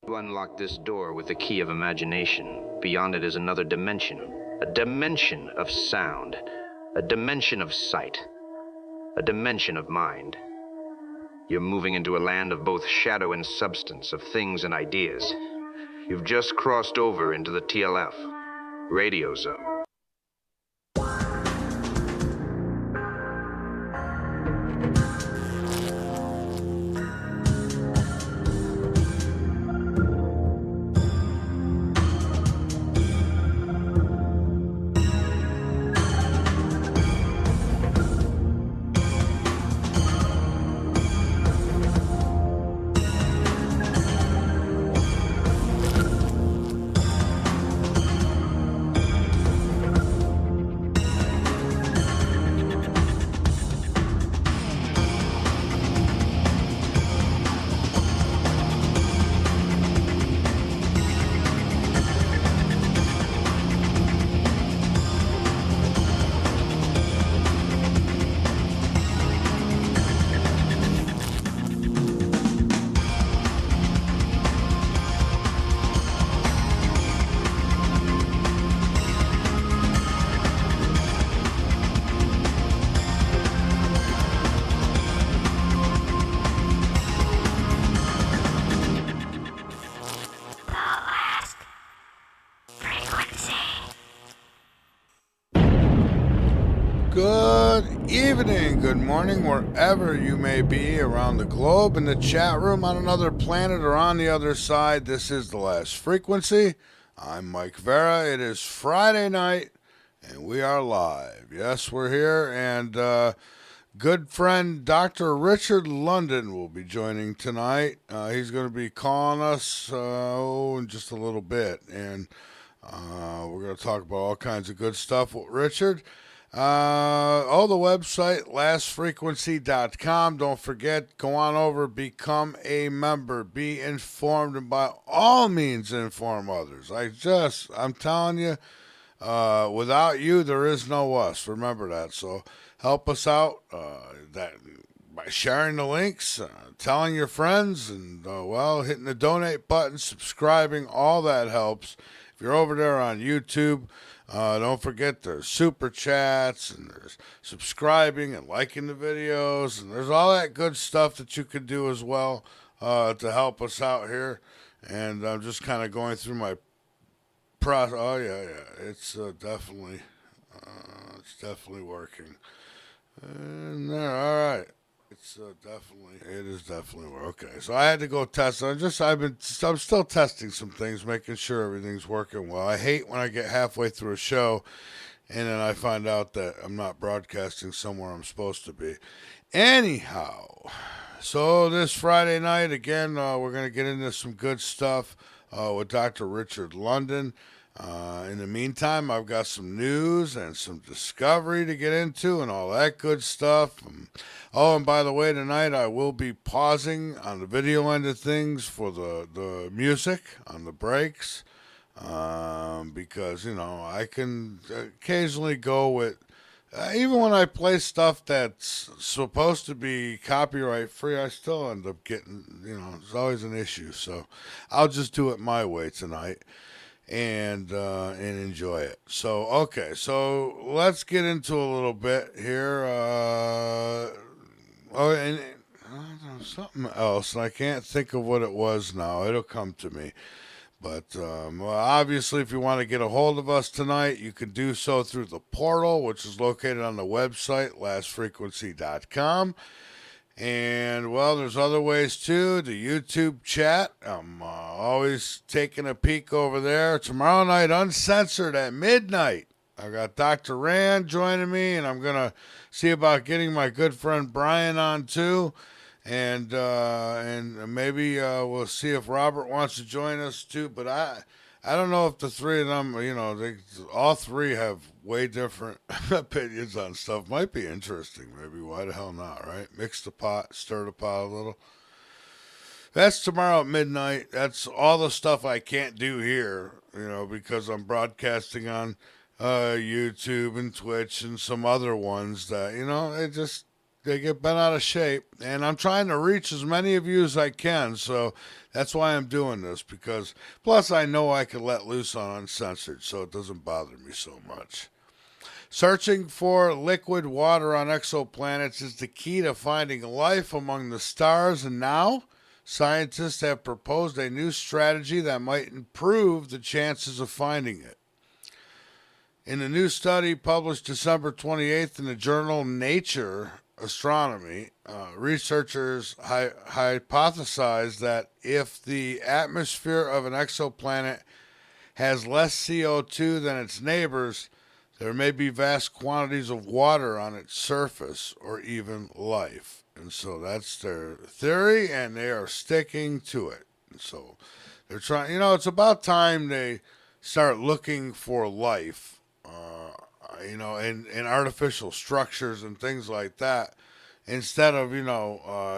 You unlock this door with the key of imagination. Beyond it is another dimension. A dimension of sound. A dimension of sight. A dimension of mind. You're moving into a land of both shadow and substance, of things and ideas. You've just crossed over into the TLF, radio zone. Good evening, good morning, wherever you may be around the globe, in the chat room, on another planet, or on the other side. This is The Last Frequency. I'm Mike Vara. It is Friday night, and we are live. Yes, we're here, and good friend Dr. Richard London will be joining tonight. He's going to be calling us in just a little bit, and we're going to talk about all kinds of good stuff with Richard. The website, lastfrequency.com. Don't forget, go on over, become a member, be informed, and by all means inform others. I'm telling you, without you, there is no us. Remember that. So help us out by sharing the links, telling your friends, and, hitting the donate button, subscribing. All that helps. If you're over there on YouTube, don't forget there's super chats, and there's subscribing and liking the videos, and there's all that good stuff that you can do as well to help us out here. And I'm just kind of going through my process. Oh yeah, it's definitely working. And there, all right. It is definitely okay. So I had to go test. I'm still testing some things, making sure everything's working well. I hate when I get halfway through a show and then I find out that I'm not broadcasting somewhere I'm supposed to be. Anyhow, so this Friday night, again, we're going to get into some good stuff with Dr. Richard London. In the meantime, I've got some news and some discovery to get into and all that good stuff. And by the way, tonight I will be pausing on the video end of things for the music on the breaks, because, I can occasionally go with, even when I play stuff that's supposed to be copyright free, I still end up getting, there's always an issue. So I'll just do it my way tonight. And enjoy it. So, okay, so let's get into a little bit here. And something else, and I can't think of what it was now. It'll come to me. But obviously, if you want to get a hold of us tonight, you can do so through the portal, which is located on the website, lastfrequency.com. And, there's other ways, too. The YouTube chat. I'm always taking a peek over there. Tomorrow night, uncensored at midnight. I got Dr. Rand joining me, and I'm going to see about getting my good friend Brian on, too. And maybe we'll see if Robert wants to join us, too. But I don't know if the three of them, all three have way different opinions on stuff. Might be interesting, maybe. Why the hell not, right? Mix the pot, stir the pot a little. That's tomorrow at midnight. That's all the stuff I can't do here, because I'm broadcasting on YouTube and Twitch and some other ones that, get bent out of shape, and I'm trying to reach as many of you as I can, so that's why I'm doing this, because plus I know I can let loose on Uncensored, so it doesn't bother me so much. Searching for liquid water on exoplanets is the key to finding life among the stars, and now scientists have proposed a new strategy that might improve the chances of finding it. In a new study published December 28th in the journal Nature Astronomy, researchers hypothesized that if the atmosphere of an exoplanet has less CO2 than its neighbors, there may be vast quantities of water on its surface or even life. And so that's their theory, and they are sticking to it. And so they're trying, it's about time they start looking for life, in artificial structures and things like that, instead of,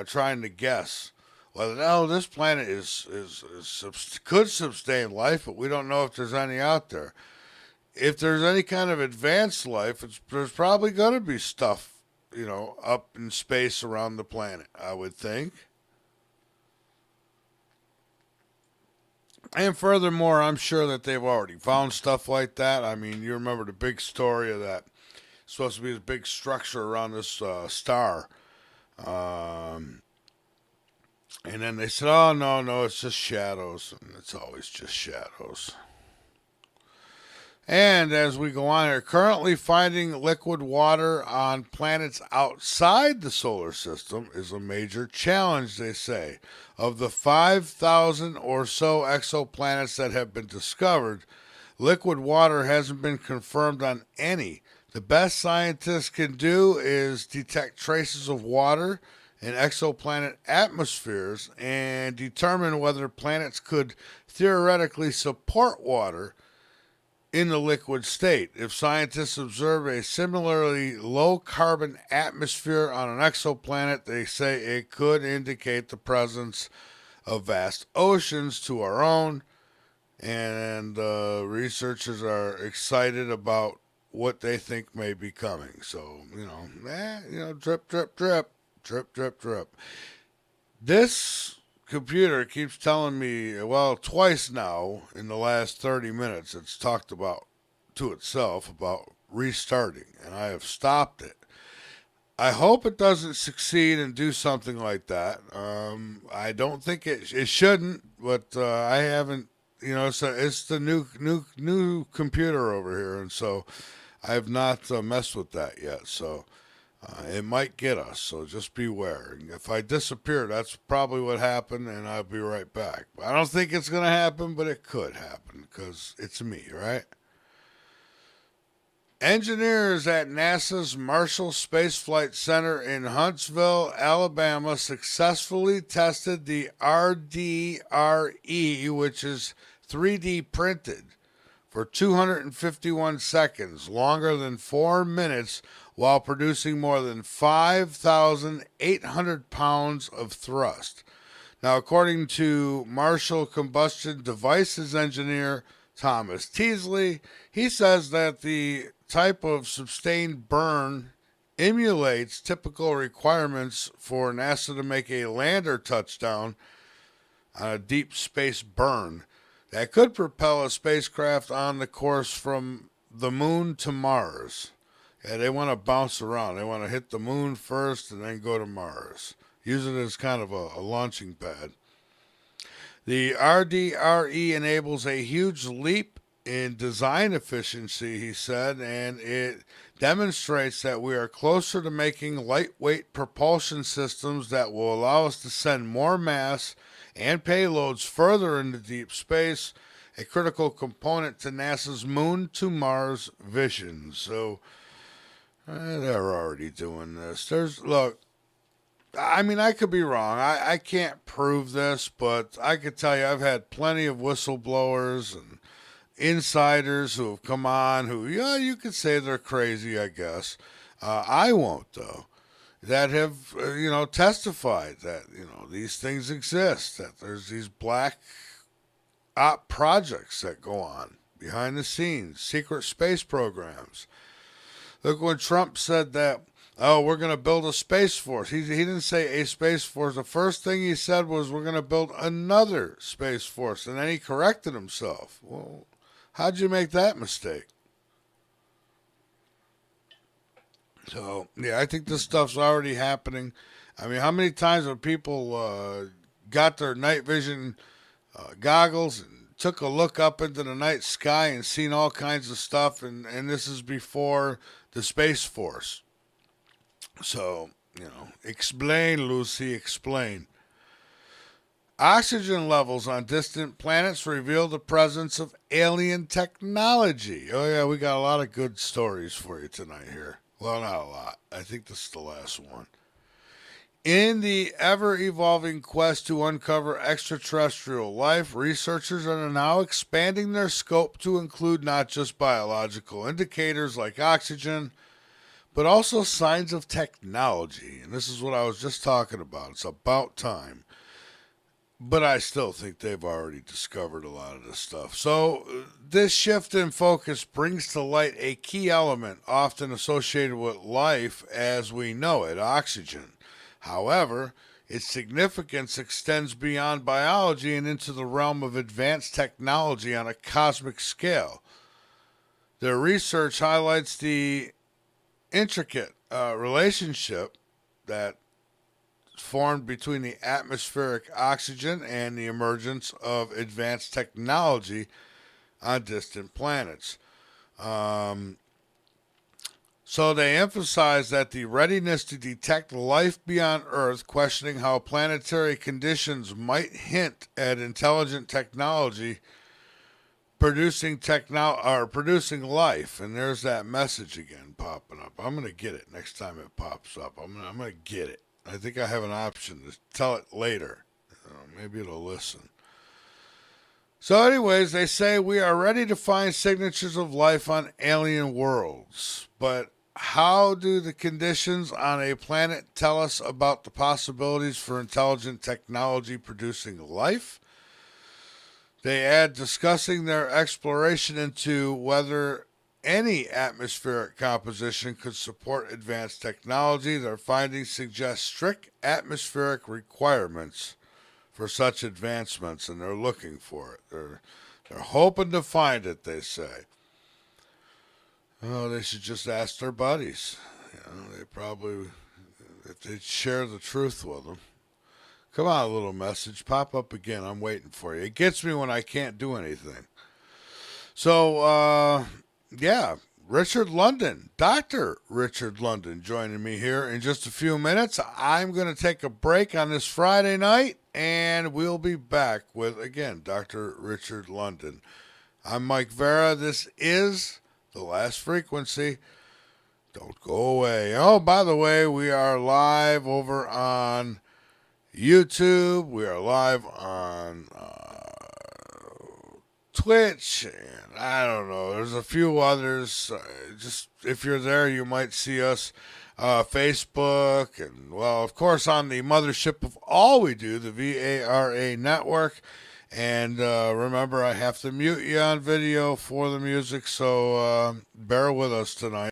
trying to guess whether, this planet could sustain life, but we don't know if there's any out there. If there's any kind of advanced life, there's probably going to be stuff, up in space around the planet, I would think. And furthermore, I'm sure that they've already found stuff like that. I mean, you remember the big story of that supposed to be this big structure around this star. And then they said, oh, no, it's just shadows. And it's always just shadows. And as we go on here, currently finding liquid water on planets outside the solar system is a major challenge, they say. Of the 5,000 or so exoplanets that have been discovered, liquid water hasn't been confirmed on any. The best scientists can do is detect traces of water in exoplanet atmospheres and determine whether planets could theoretically support water in the liquid state. If scientists observe a similarly low carbon atmosphere on an exoplanet, they say it could indicate the presence of vast oceans to our own. And researchers are excited about what they think may be coming. So, drip, drip, drip, drip, drip, drip. This computer keeps telling me, twice now in the last 30 minutes, it's talked about to itself about restarting, and I have stopped it. I hope it doesn't succeed and do something like that. I don't think it shouldn't, but I haven't. So it's the new computer over here, and so I have not messed with that yet. So. It might get us, so just beware. If I disappear, that's probably what happened, and I'll be right back. I don't think it's going to happen, but it could happen, because it's me, right? Engineers at NASA's Marshall Space Flight Center in Huntsville, Alabama, successfully tested the RDRE, which is 3D printed, for 251 seconds, longer than 4 minutes, while producing more than 5,800 pounds of thrust. Now, according to Marshall Combustion Devices engineer Thomas Teasley, he says that the type of sustained burn emulates typical requirements for NASA to make a lander touchdown on a deep space burn that could propel a spacecraft on the course from the moon to Mars. Yeah, they want to bounce around. They want to hit the moon first and then go to Mars. Use it as kind of a launching pad. The RDRE enables a huge leap in design efficiency, he said, and it demonstrates that we are closer to making lightweight propulsion systems that will allow us to send more mass and payloads further into deep space, a critical component to NASA's Moon to Mars vision. So, they're already doing this. I could be wrong. I can't prove this, but I could tell you I've had plenty of whistleblowers and insiders who have come on who, you could say they're crazy, I guess. I won't, though. That have, testified that, these things exist, that there's these black op projects that go on behind the scenes, secret space programs. Look, when Trump said that Oh, we're going to build a space force. He didn't say a space force. The first thing he said was we're going to build another space force, and then he corrected himself. Well, how'd you make that mistake? So, yeah, I think this stuff's already happening. I mean, how many times have people got their night vision goggles and took a look up into the night sky and seen all kinds of stuff? And this is before the Space Force. So, explain, Lucy, explain. Oxygen levels on distant planets reveal the presence of alien technology. Oh, yeah, we got a lot of good stories for you tonight here. Well, not a lot. I think this is the last one. In the ever evolving quest to uncover extraterrestrial life, researchers are now expanding their scope to include not just biological indicators like oxygen, but also signs of technology. And this is what I was just talking about. It's about time. But I still think they've already discovered a lot of this stuff. So, this shift in focus brings to light a key element often associated with life as we know it, oxygen. However, its significance extends beyond biology and into the realm of advanced technology on a cosmic scale. Their research highlights the intricate relationship that formed between the atmospheric oxygen and the emergence of advanced technology on distant planets. Um, so they emphasize that the readiness to detect life beyond Earth, questioning how planetary conditions might hint at intelligent technology producing life. And there's that message again popping up. I'm gonna get it next time it pops up. I'm gonna get it. I think I have an option to tell it later. Maybe it'll listen. So, anyways, they say we are ready to find signatures of life on alien worlds. But how do the conditions on a planet tell us about the possibilities for intelligent technology producing life? They add discussing their exploration into whether any atmospheric composition could support advanced technology. Their findings suggest strict atmospheric requirements for such advancements, and they're looking for it. They're hoping to find it. They say. Oh, they should just ask their buddies. They probably, if they'd share the truth with them. Come on, little message. Pop up again. I'm waiting for you. It gets me when I can't do anything. So, yeah, Richard London, Dr. Richard London, joining me here in just a few minutes. I'm going to take a break on this Friday night, and we'll be back with, again, Dr. Richard London. I'm Mike Vara. This is The Last Frequency. Don't go away. Oh, by the way, we are live over on YouTube. We are live on Twitch, and I don't know. There's a few others. Just if you're there, you might see us. Facebook, and well, of course, on the mothership of all we do, the VARA network. And remember, I have to mute you on video for the music, so bear with us tonight.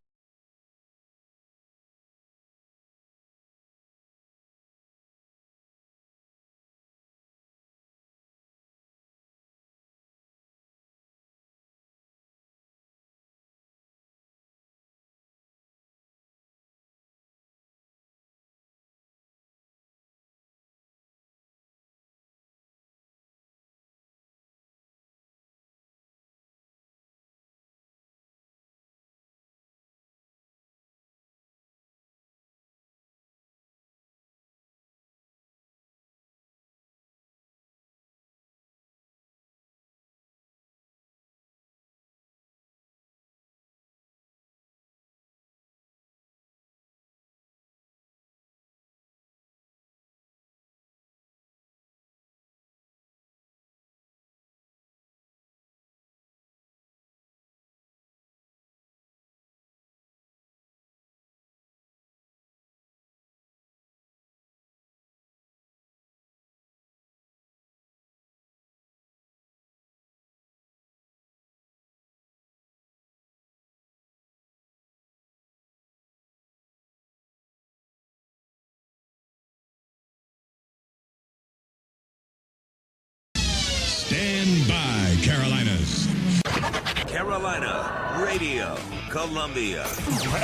Carolina, Radio Columbia.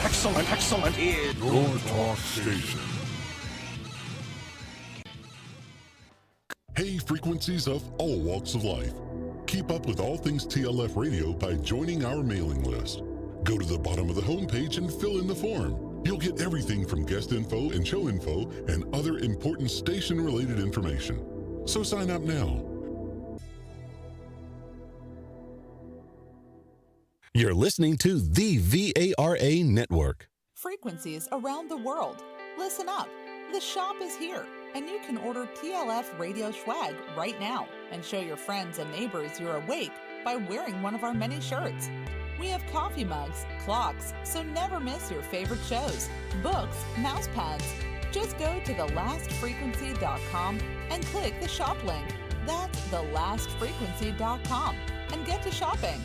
Excellent. Is Your talk station. Hey, frequencies of all walks of life. Keep up with all things TLF Radio by joining our mailing list. Go to the bottom of the homepage and fill in the form. You'll get everything from guest info and show info and other important station-related information. So sign up now. You're listening to the VARA Network. Frequencies around the world. Listen up. The shop is here, and you can order TLF radio swag right now and show your friends and neighbors you're awake by wearing one of our many shirts. We have coffee mugs, clocks, so never miss your favorite shows, books, mouse pads. Just go to thelastfrequency.com and click the shop link. That's thelastfrequency.com and get to shopping.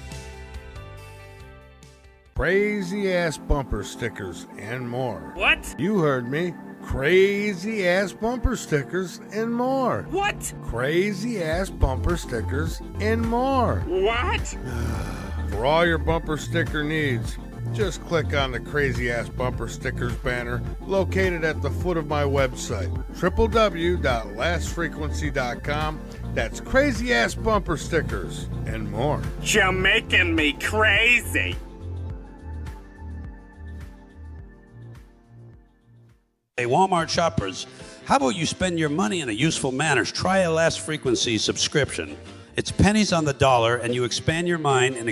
Crazy ass bumper stickers and more. What? You heard me. Crazy ass bumper stickers and more. What? Crazy ass bumper stickers and more. What? For all your bumper sticker needs, just click on the Crazy Ass Bumper Stickers banner located at the foot of my website, www.lastfrequency.com. That's Crazy Ass Bumper Stickers and more. You're making me crazy. Hey, Walmart shoppers, how about you spend your money in a useful manner? Try a Last Frequency subscription. It's pennies on the dollar, and you expand your mind and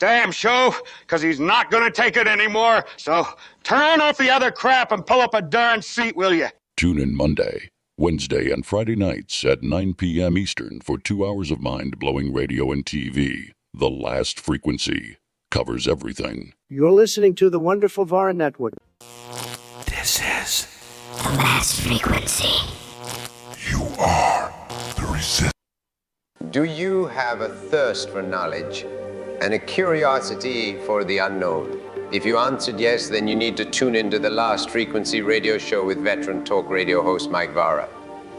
Damn show, because he's not going to take it anymore. So turn off the other crap and pull up a darn seat, will you? Tune in Monday, Wednesday, and Friday nights at 9 p.m. Eastern for 2 hours of mind-blowing radio and TV. The Last Frequency covers everything. You're listening to the wonderful Vara Network. This is the Last Frequency. You are the resistance. Do you have a thirst for knowledge and a curiosity for the unknown? If you answered yes, then you need to tune into the Last Frequency radio show with veteran talk radio host Mike Vara.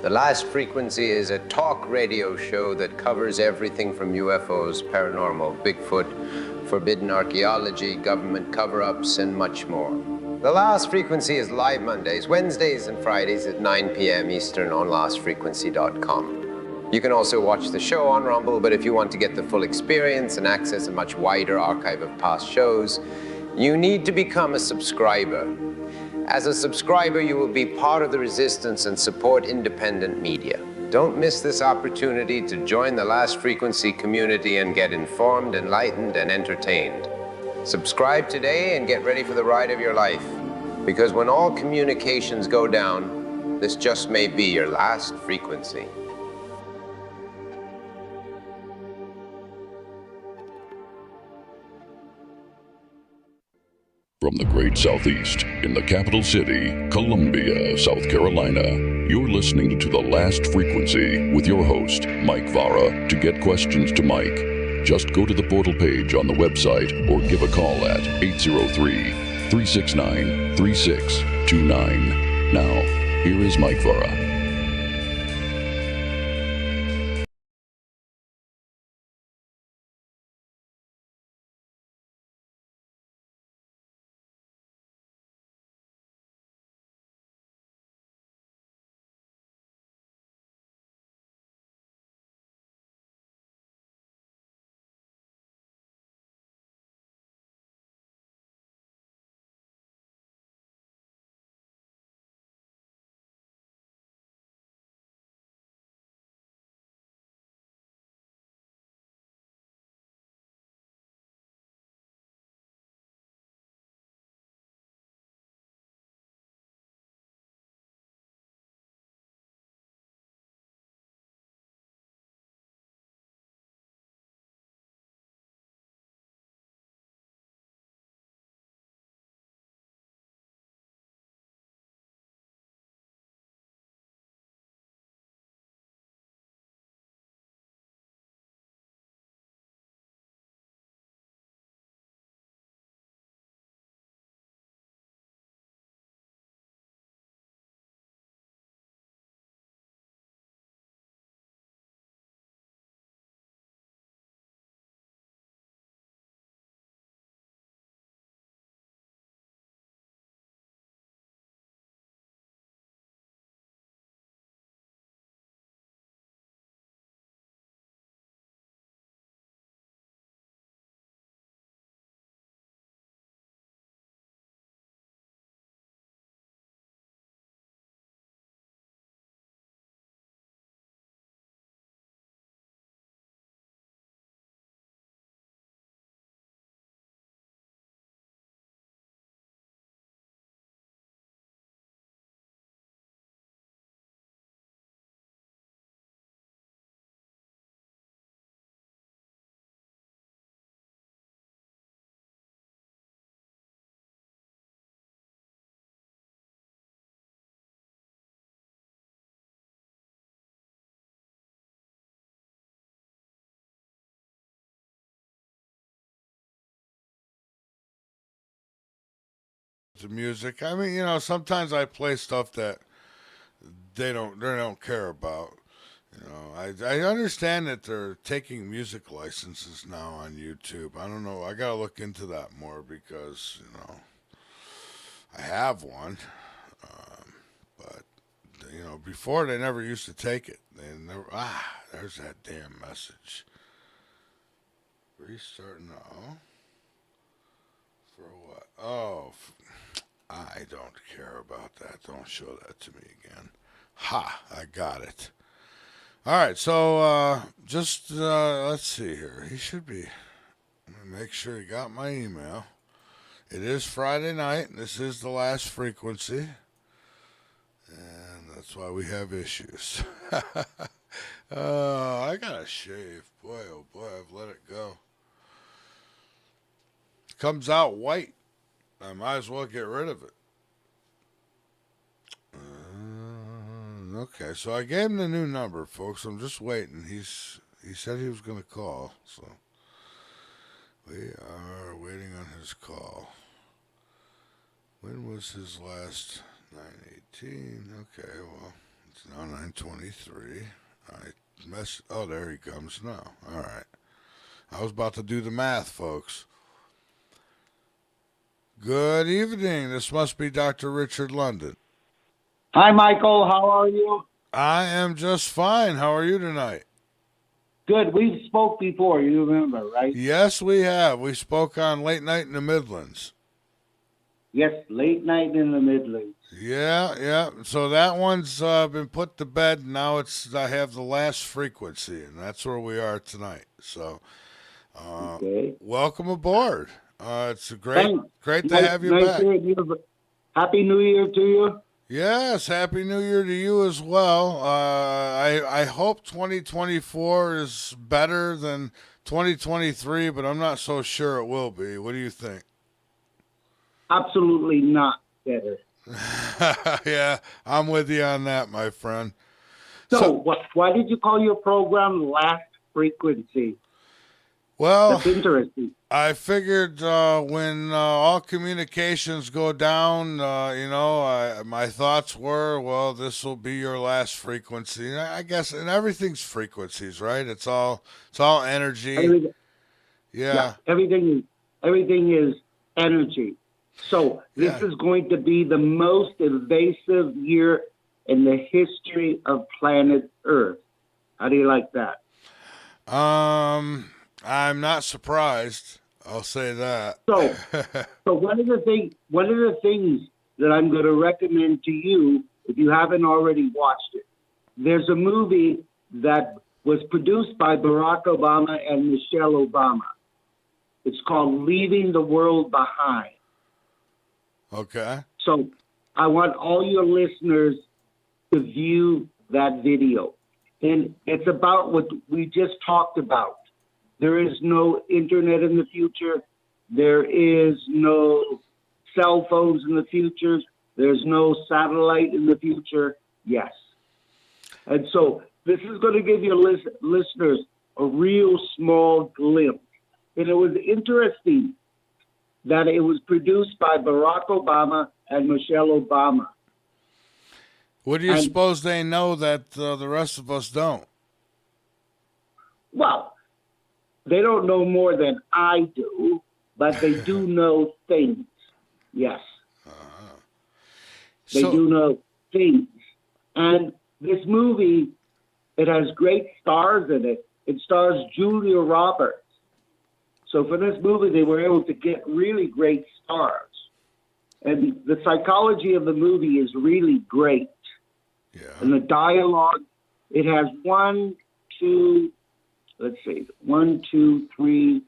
The Last Frequency is a talk radio show that covers everything from UFOs, paranormal, Bigfoot, forbidden archaeology, government cover-ups, and much more. The Last Frequency is live Mondays, Wednesdays, and Fridays at 9 p.m. Eastern on lastfrequency.com. You can also watch the show on Rumble, but if you want to get the full experience and access a much wider archive of past shows, you need to become a subscriber. As a subscriber, you will be part of the resistance and support independent media. Don't miss this opportunity to join the Last Frequency community and get informed, enlightened, and entertained. Subscribe today and get ready for the ride of your life. Because when all communications go down, this just may be your last frequency. From the great Southeast, in the capital city, Columbia, South Carolina, you're listening to The Last Frequency with your host, Mike Vara. To get questions to Mike, just go to the portal page on the website or give a call at 803-369-3629. Now, here is Mike Vara. the music. I mean, you know, sometimes I play stuff that they don't care about. You know, I understand that they're taking music licenses now on YouTube. I don't know. I gotta look into that more because you know I have one, but you know before they never used to take it. They never. There's that damn message. Restart now. For what? Oh, I don't care about that. Don't show that to me again. Ha! I got it. All right, so just let's see here. He should be. Let me make sure he got my email. It is Friday night, and this is the last frequency, and that's why we have issues. I gotta shave. Boy, oh boy, I've let it go. Comes out white. I might as well get rid of it. Okay, so I gave him the new number, folks. I'm just waiting. He said he was going to call, so we are waiting on his call. When was his last 9:18? Okay, well, it's now 9:23. Oh, there he comes now. All right. I was about to do the math, folks. Good evening. This must be Dr. Richard London. Hi, Michael. How are you? I am just fine. How are you tonight? Good. We've spoke before. You remember, right? Yes, we have. We spoke on Late Night in the Midlands. Yes, Late Night in the Midlands. Yeah. So that one's been put to bed. Now I have the last frequency, and that's where we are tonight. So, okay. Welcome aboard. It's great to have you back. Happy New Year to you. Yes, Happy New Year to you as well. I hope 2024 is better than 2023, but I'm not so sure it will be. What do you think? Absolutely not better. Yeah, I'm with you on that, my friend. So why did you call your program Last Frequency? Well, that's interesting. I figured when all communications go down, my thoughts were, well, this will be your last frequency. I guess, and everything's frequencies, right? It's all energy. Yeah, everything is energy. So this is going to be the most invasive year in the history of planet Earth. How do you like that? I'm not surprised. I'll say that. So one of the things that I'm going to recommend to you, if you haven't already watched it, there's a movie that was produced by Barack Obama and Michelle Obama. It's called Leaving the World Behind. Okay. So I want all your listeners to view that video. And it's about what we just talked about. There is no internet in the future. There is no cell phones in the future. There's no satellite in the future. Yes. And so this is going to give your listeners a real small glimpse. And it was interesting that it was produced by Barack Obama and Michelle Obama. What do you suppose they know that the rest of us don't? Well, they don't know more than I do, but they do know things. Yes. They do know things. And this movie, it has great stars in it. It stars Julia Roberts. So for this movie, they were able to get really great stars. And the psychology of the movie is really great. Yeah. And the dialogue, it has 1, 2, 3,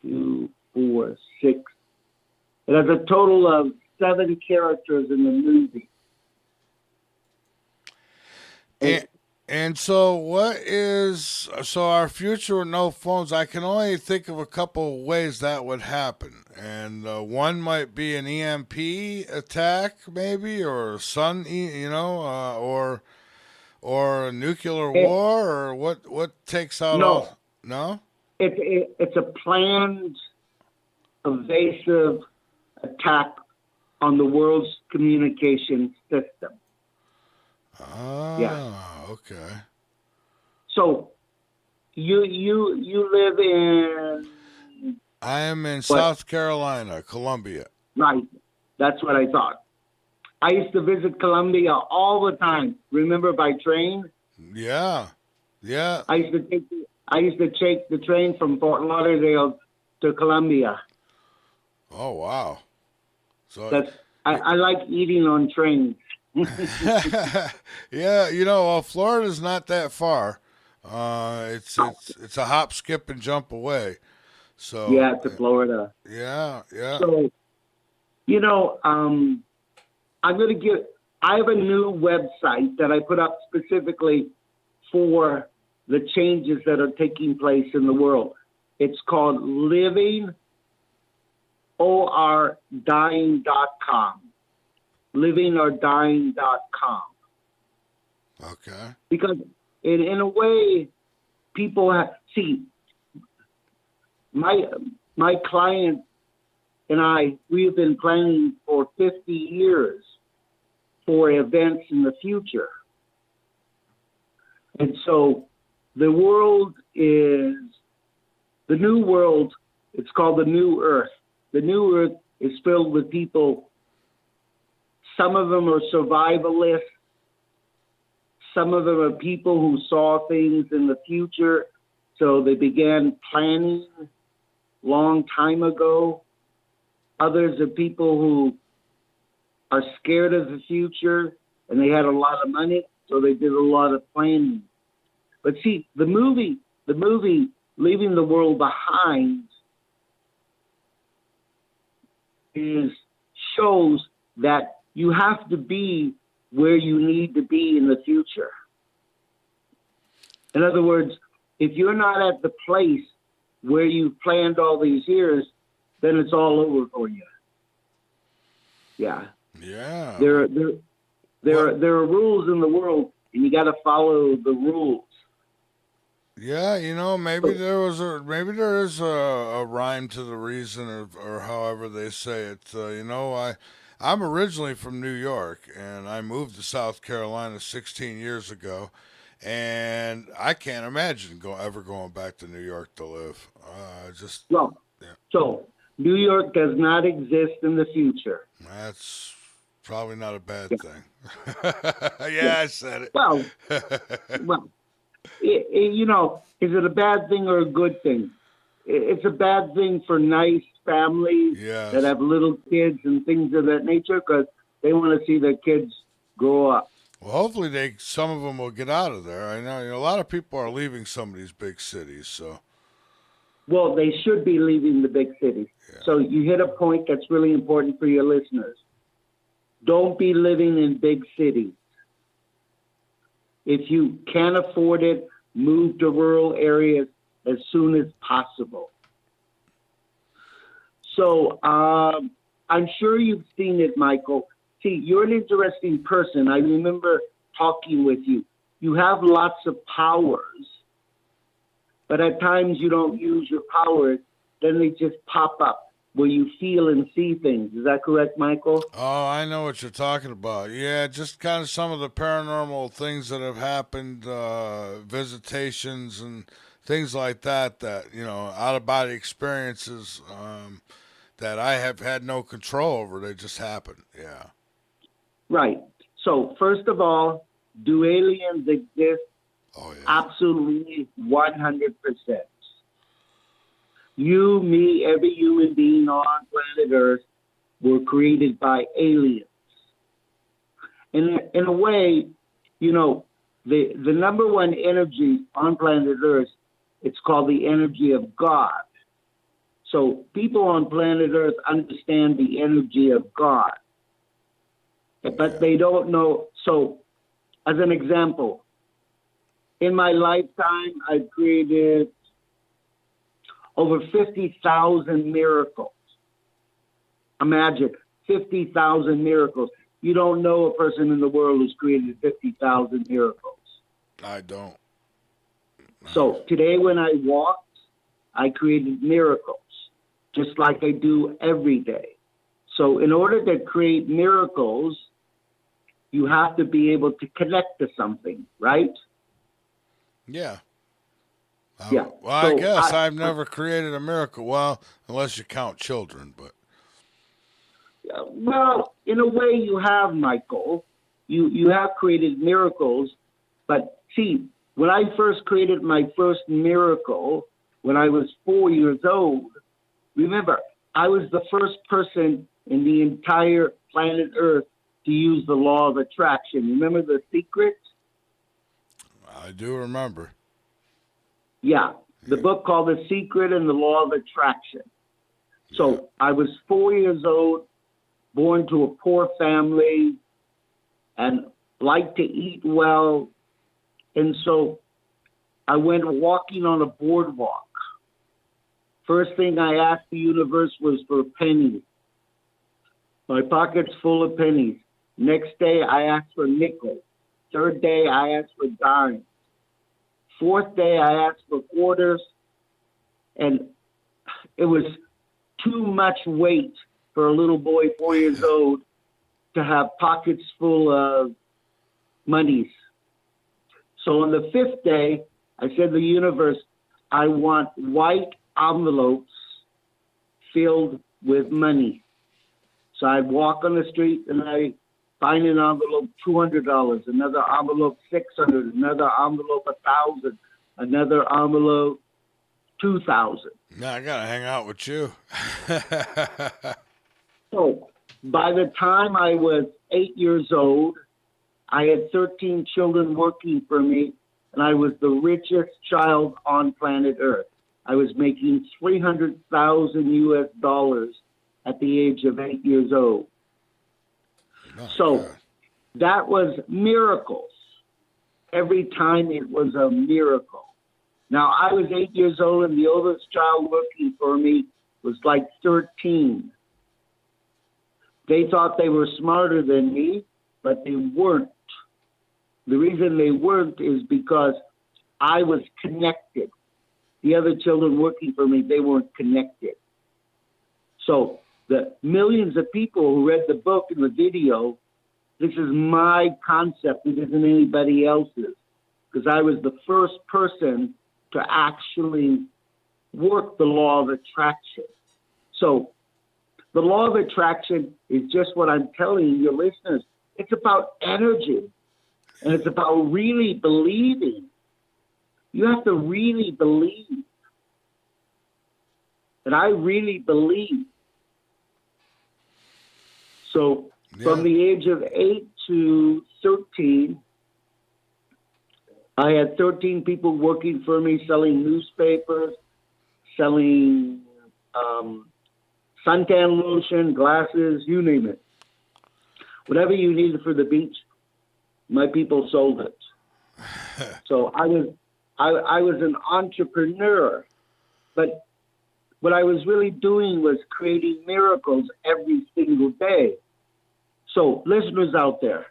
2, 4, 6. It has a total of 7 characters in the movie. And so our future with no phones, I can only think of a couple of ways that would happen. And one might be an EMP attack, maybe, or a sun, or a nuclear war, or what takes out all? No? It's a planned, evasive attack on the world's communication system. Okay. So you live in... I am in South Carolina, Columbia. Right. That's what I thought. I used to visit Columbia all the time. Remember, by train? Yeah. I used to take the train from Fort Lauderdale to Columbia. Oh, wow. So I like eating on trains. Yeah, well, Florida's not that far. It's a hop, skip, and jump away. So yeah, to Florida. Yeah. So, I have a new website that I put up specifically for the changes that are taking place in the world. It's called livingordying.com. livingordying.com. Okay. Because in a way, people my client and we have been planning for 50 years for events in the future. And so the new world, it's called the New Earth. The New Earth is filled with people. Some of them are survivalists. Some of them are people who saw things in the future, so they began planning long time ago. Others are people who are scared of the future, and they had a lot of money, so they did a lot of planning. But see, the movie Leaving the World Behind shows that you have to be where you need to be in the future. In other words, if you're not at the place where you've planned all these years, then it's all over for you. Yeah. Yeah. There are rules in the world, and you got to follow the rules. Yeah, maybe there is a rhyme to the reason, or however they say it. I'm originally from New York, and I moved to South Carolina 16 years ago, and I can't imagine ever going back to New York to live. So New York does not exist in the future. That's probably not a bad thing. Yeah, I said it. Well, is it a bad thing or a good thing? It's a bad thing for nice families that have little kids and things of that nature, because they want to see their kids grow up. Well, hopefully some of them will get out of there. I know a lot of people are leaving some of these big cities. So, well, they should be leaving the big cities. Yeah. So you hit a point that's really important for your listeners. Don't be living in big cities. If you can't afford it, move to rural areas as soon as possible. So I'm sure you've seen it, Michael. See, you're an interesting person. I remember talking with you. You have lots of powers, but at times you don't use your powers. Then they just pop up where you feel and see things. Is that correct, Michael? Oh, I know what you're talking about. Yeah, just kind of some of the paranormal things that have happened, visitations and things like that, out-of-body experiences that I have had no control over. They just happen, yeah. Right. So, first of all, do aliens exist? Oh, yeah. Absolutely, 100%. You, me, every human being on planet Earth were created by aliens. In a way, the number one energy on planet Earth, it's called the energy of God. So people on planet Earth understand the energy of God, but they don't know. So as an example, in my lifetime, I've created over 50,000 miracles. Imagine 50,000 miracles. You don't know a person in the world who's created 50,000 miracles. I don't. So today when I walked, I created miracles, just like I do every day. So in order to create miracles, you have to be able to connect to something, right? Yeah. Yeah. Well, I guess I've never created a miracle. Well, unless you count children, but. Well, in a way you have, Michael. You have created miracles, but see, when I first created my first miracle, when I was 4 years old, remember, I was the first person in the entire planet Earth to use the law of attraction. Remember The Secret? I do remember. Yeah, the book called The Secret and the Law of Attraction. So I was 4 years old, born to a poor family, and liked to eat well. And so I went walking on a boardwalk. First thing I asked the universe was for pennies. My pocket's full of pennies. Next day, I asked for nickels. Third day, I asked for dimes. Fourth day, I asked for quarters. And it was too much weight for a little boy 4 years old to have pockets full of monies. So on the fifth day, I said to the universe, I want white envelopes filled with money. So I'd walk on the street and I find an envelope, $200, another envelope, $600, another envelope, $1,000, another envelope, $2,000. Now I gotta hang out with you. So by the time I was 8 years old, I had 13 children working for me, and I was the richest child on planet Earth. I was making $300,000 US at the age of 8 years old. So that was miracles. Every time it was a miracle. Now, I was 8 years old, and the oldest child working for me was like 13. They thought they were smarter than me, but they weren't. The reason they weren't is because I was connected. The other children working for me, they weren't connected. So the millions of people who read the book and the video, this is my concept. It isn't anybody else's, because I was the first person to actually work the law of attraction. So the law of attraction is just what I'm telling your listeners. It's about energy, and it's about really believing. You have to really believe. And I really believe. So from the age of 8 to 13, I had 13 people working for me, selling newspapers, selling suntan lotion, glasses, you name it. Whatever you needed for the beach, my people sold it. So I was an entrepreneur, but what I was really doing was creating miracles every single day. So listeners out there,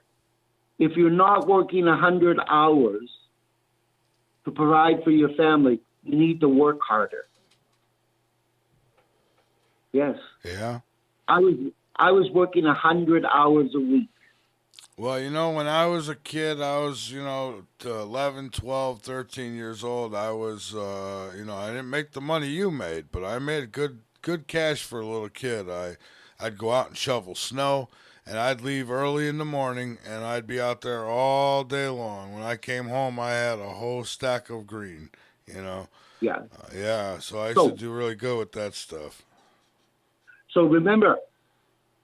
if you're not working 100 hours to provide for your family, you need to work harder. Yes. Yeah. I was working 100 hours a week. Well, when I was a kid, I was, 11, 12, 13 years old. I was, I didn't make the money you made, but I made good cash for a little kid. I'd go out and shovel snow, and I'd leave early in the morning, and I'd be out there all day long. When I came home, I had a whole stack of green, Yeah. Yeah, so I used to do really good with that stuff. So remember,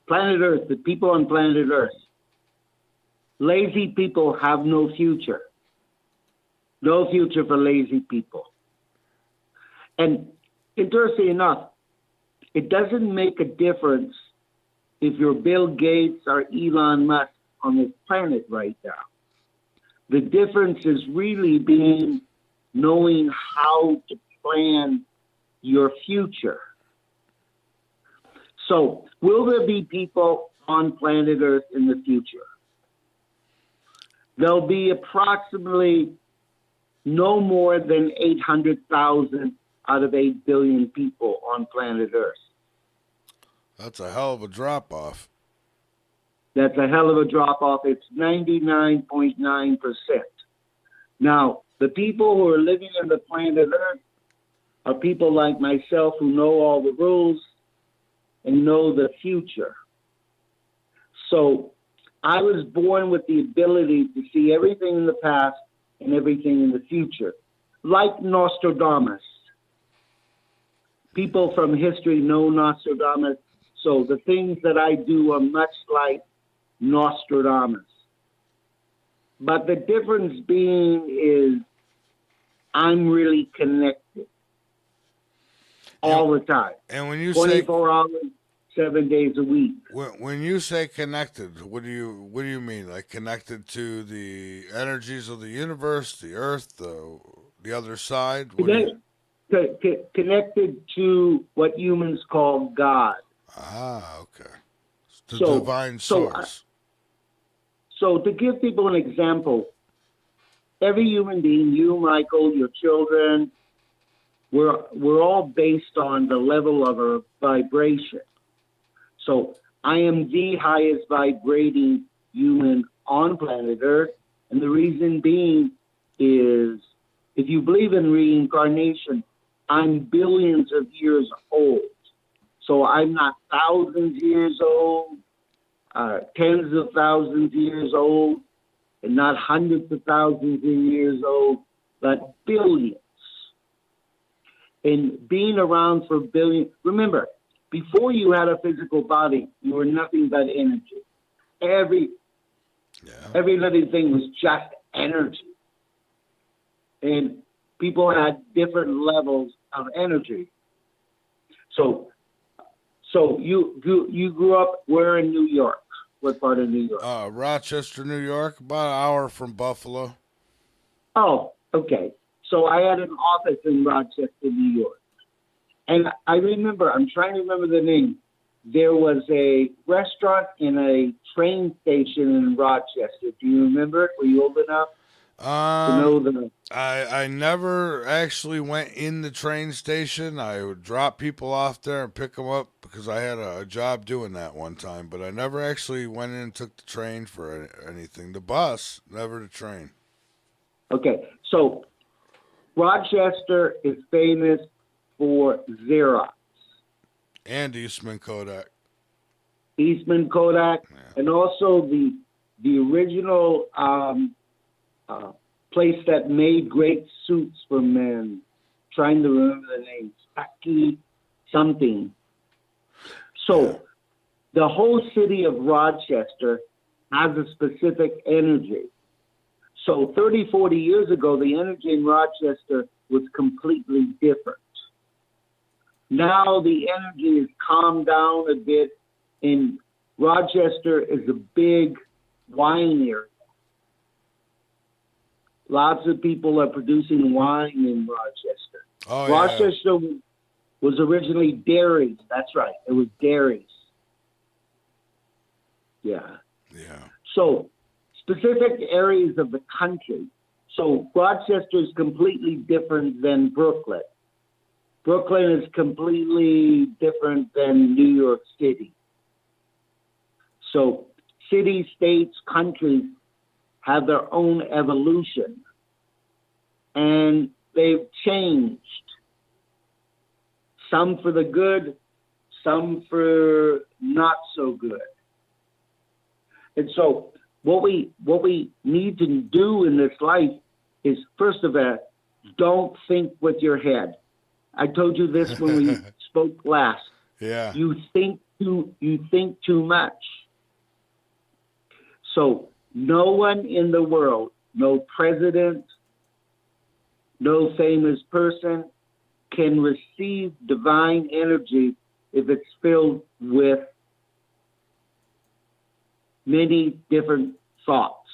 planet Earth, the people on planet Earth, lazy people have no future. No future for lazy people. And interesting enough, it doesn't make a difference if you're Bill Gates or Elon Musk on this planet right now. The difference is really knowing how to plan your future. So, will there be people on planet Earth in the future? There'll be approximately no more than 800,000 out of 8 billion people on planet Earth. That's a hell of a drop-off. That's a hell of a drop-off. It's 99.9%. Now, the people who are living on the planet Earth are people like myself who know all the rules and know the future. So I was born with the ability to see everything in the past and everything in the future, like Nostradamus. People from history know Nostradamus, so the things that I do are much like Nostradamus. But the difference being is I'm really connected all the time. And when you 24 hours, 7 days a week. When you say connected, what do you mean? Like connected to the energies of the universe, the earth, the other side? Connected to what humans call God. Ah, okay. The divine source. So to give people an example, every human being, you, Michael, your children, we're all based on the level of our vibration. So I am the highest vibrating human on planet Earth. And the reason being is, if you believe in reincarnation, I'm billions of years old. So I'm not thousands years old, tens of thousands years old, and not hundreds of thousands of years old, but billions. And being around for billions, remember, before you had a physical body, you were nothing but energy. Every living thing was just energy. And people had different levels of energy. So you grew up where in New York? What part of New York? Rochester, New York, about an hour from Buffalo. Oh, okay. So I had an office in Rochester, New York. And I remember, I'm trying to remember the name. There was a restaurant and a train station in Rochester. Do you remember it? Were you old enough to know the... I never actually went in the train station. I would drop people off there and pick them up because I had a job doing that one time. But I never actually went in and took the train for anything. The bus, never the train. Okay, so Rochester is famous for Xerox. And Eastman Kodak. Eastman Kodak, yeah. And also the original place that made great suits for men. Trying to remember the name. Stucky something. So the whole city of Rochester has a specific energy. So 30, 40 years ago, the energy in Rochester was completely different. Now the energy has calmed down a bit, and Rochester is a big wine area. Lots of people are producing wine in Rochester. Oh, Rochester was originally dairies. That's right. It was dairies. Yeah. Yeah. So specific areas of the country. So Rochester is completely different than Brooklyn. Brooklyn is completely different than New York City. So cities, states, countries have their own evolution. And they've changed. Some for the good, some for not so good. And so what we need to do in this life is, first of all, don't think with your head. I told you this when we spoke last. Yeah. You think too much. So no one in the world, no president, no famous person can receive divine energy if it's filled with many different thoughts.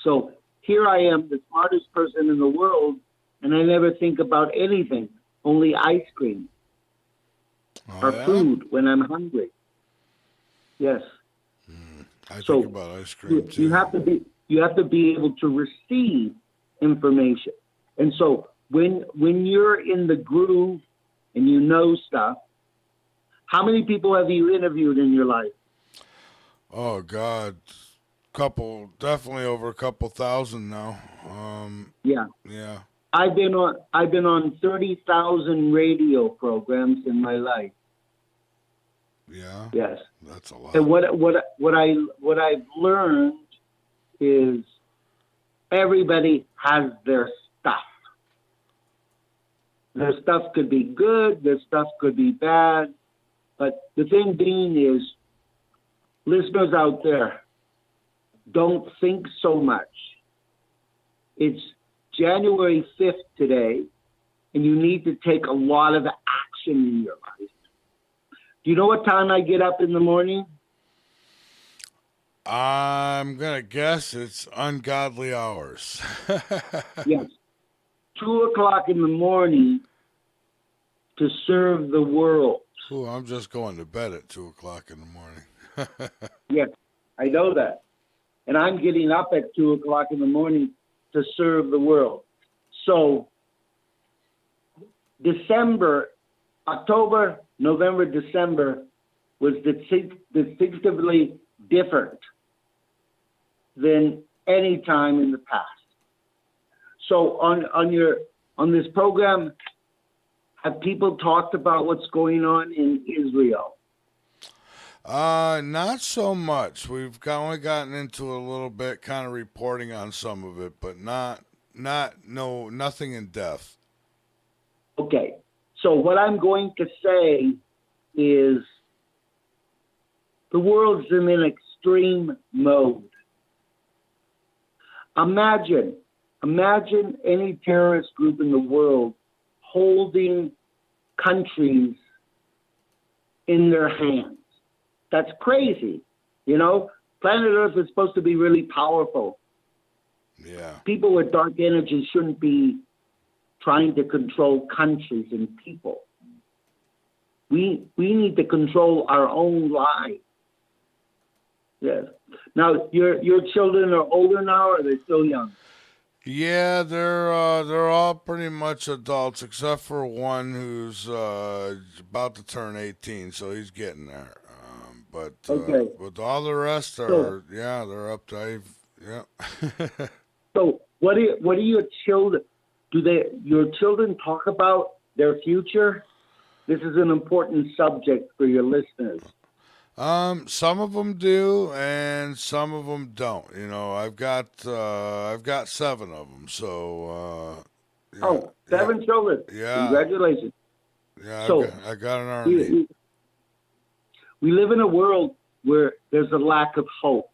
So here I am, the smartest person in the world, and I never think about anything, only ice cream or food when I'm hungry. Yes. I think about ice cream too. You have to be able to receive information. And so when you're in the groove and you know stuff, How many people have you interviewed in your life? Oh God, definitely over a couple thousand now. Yeah. Yeah. I've been on 30,000 radio programs in my life. Yeah. Yes. That's a lot. And what I've learned is everybody has their stuff. Their stuff could be good, their stuff could be bad, but the thing being is, listeners out there, don't think so much. It's January 5th today, and you need to take a lot of action in your life. Do you know what time I get up in the morning? I'm going to guess it's ungodly hours. Yes. 2 o'clock in the morning to serve the world. Ooh, I'm just going to bed at 2 o'clock in the morning. Yes, I know that. And I'm getting up at 2 o'clock in the morning to serve the world. So October, November, December was distinctively different than any time in the past. So on this program, have people talked about what's going on in Israel? Not so much. We've only gotten into a little bit, kind of reporting on some of it, but nothing in depth. Okay. So what I'm going to say is the world's in an extreme mode. Imagine any terrorist group in the world holding countries in their hands. That's crazy. You know, planet Earth is supposed to be really powerful. Yeah. People with dark energy shouldn't be trying to control countries and people. We need to control our own lives. Yes. Now, your children are older now, or are they still young? Yeah, they're all pretty much adults, except for one who's about to turn 18, so he's getting there. But all the rest are, they're up to, yeah. So what do your children, your children talk about their future? This is an important subject for your listeners. Some of them do, and some of them don't. You know, I've got 7 of them. So, seven children. Yeah. Congratulations. Yeah, So I got an army. We live in a world where there's a lack of hope.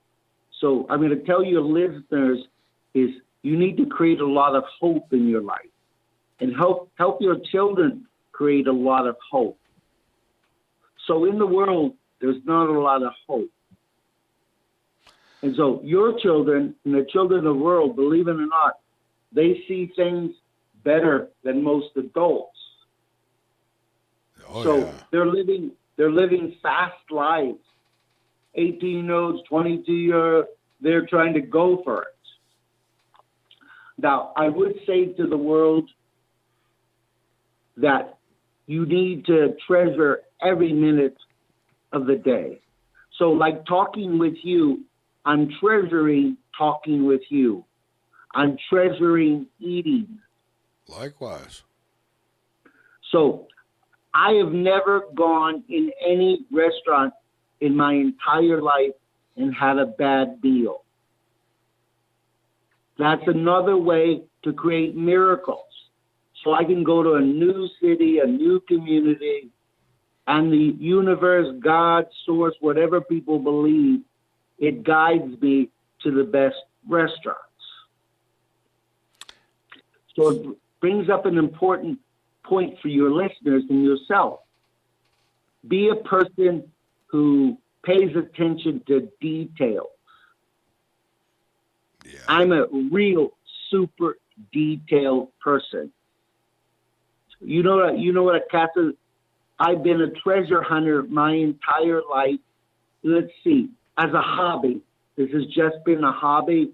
So I'm going to tell your listeners is you need to create a lot of hope in your life, and help your children create a lot of hope. So in the world, there's not a lot of hope. And so your children and the children of the world, believe it or not, they see things better than most adults. They're living fast lives. 18-year-olds, 22-year-olds, they're trying to go for it. Now, I would say to the world that you need to treasure every minute of the day. So like talking with you, I'm treasuring talking with you. I'm treasuring eating. Likewise. So I have never gone in any restaurant in my entire life and had a bad meal. That's another way to create miracles. So I can go to a new city, a new community, and the universe, God, source, whatever people believe, it guides me to the best restaurants. So it brings up an important point for your listeners and yourself. Be a person who pays attention to details. Yeah. I'm a real super detailed person. You know what a casa. I've been a treasure hunter my entire life. Let's see, as a hobby, this has just been a hobby,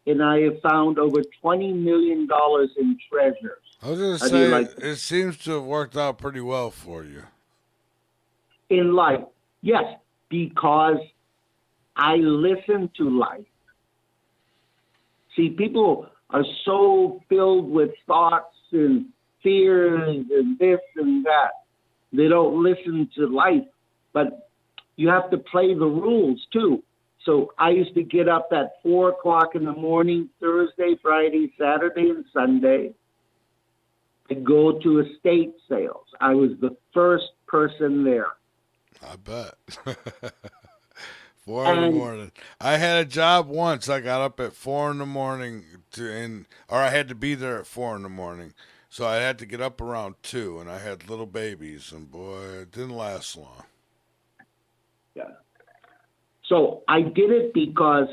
and I have found over $20 million in treasures. I was going to say, it seems to have worked out pretty well for you. in life. Yes, because I listen to life. See, people are so filled with thoughts and fears and this and that. They don't listen to life. But you have to play the rules too. So I used to get up at 4 o'clock in the morning, Thursday, Friday, Saturday, and Sunday, to go to estate sales. I was the first person there. I bet. 4 in the morning. I had a job once. I got up at 4 in the morning or I had to be there at 4 in the morning. So I had to get up around 2, and I had little babies, and boy, it didn't last long. Yeah. So I did it because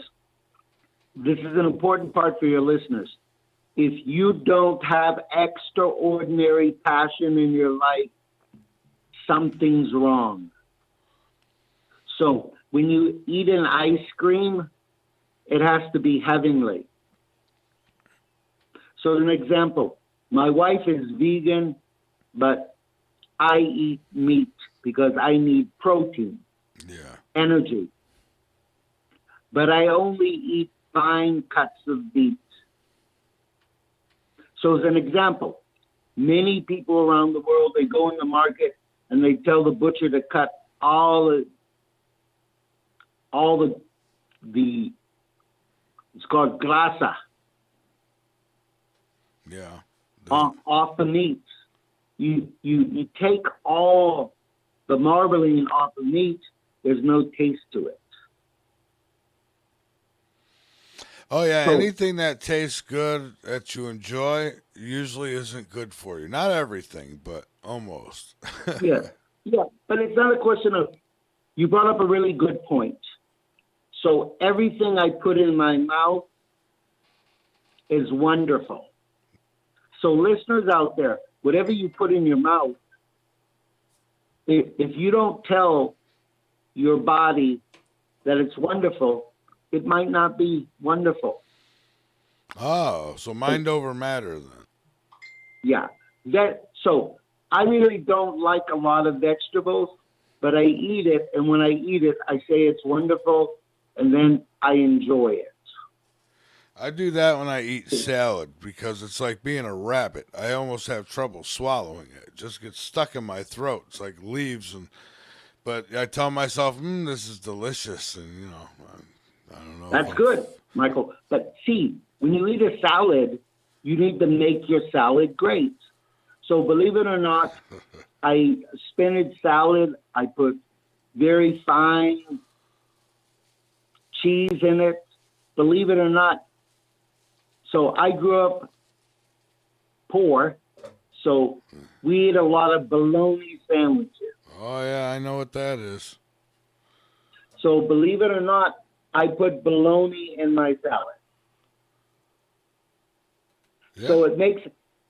this is an important part for your listeners. If you don't have extraordinary passion in your life, something's wrong. So when you eat an ice cream, it has to be heavenly. So an example, my wife is vegan, but I eat meat because I need protein, energy. But I only eat fine cuts of meat. So as an example, many people around the world, they go in the market and they tell the butcher to cut all the it's called grasa. Yeah. Off the meats. You take all the marbling off the meat, there's no taste to it. Oh, yeah, so, anything that tastes good, that you enjoy, usually isn't good for you. Not everything, but almost. yeah, but it's not a question of, you brought up a really good point. So everything I put in my mouth is wonderful. So listeners out there, whatever you put in your mouth, if you don't tell your body that it's wonderful, it might not be wonderful. Oh, so mind over matter then. Yeah. So I really don't like a lot of vegetables, but I eat it, and when I eat it, I say it's wonderful, and then I enjoy it. I do that when I eat salad because it's like being a rabbit. I almost have trouble swallowing it. It just gets stuck in my throat. It's like leaves, but I tell myself, this is delicious, and I don't know. That's good, Michael. But see, when you eat a salad, you need to make your salad great. So believe it or not, spinach salad, I put very fine cheese in it. Believe it or not. So I grew up poor, so we eat a lot of bologna sandwiches. Oh, yeah, I know what that is. So believe it or not, I put bologna in my salad. Yeah. So it makes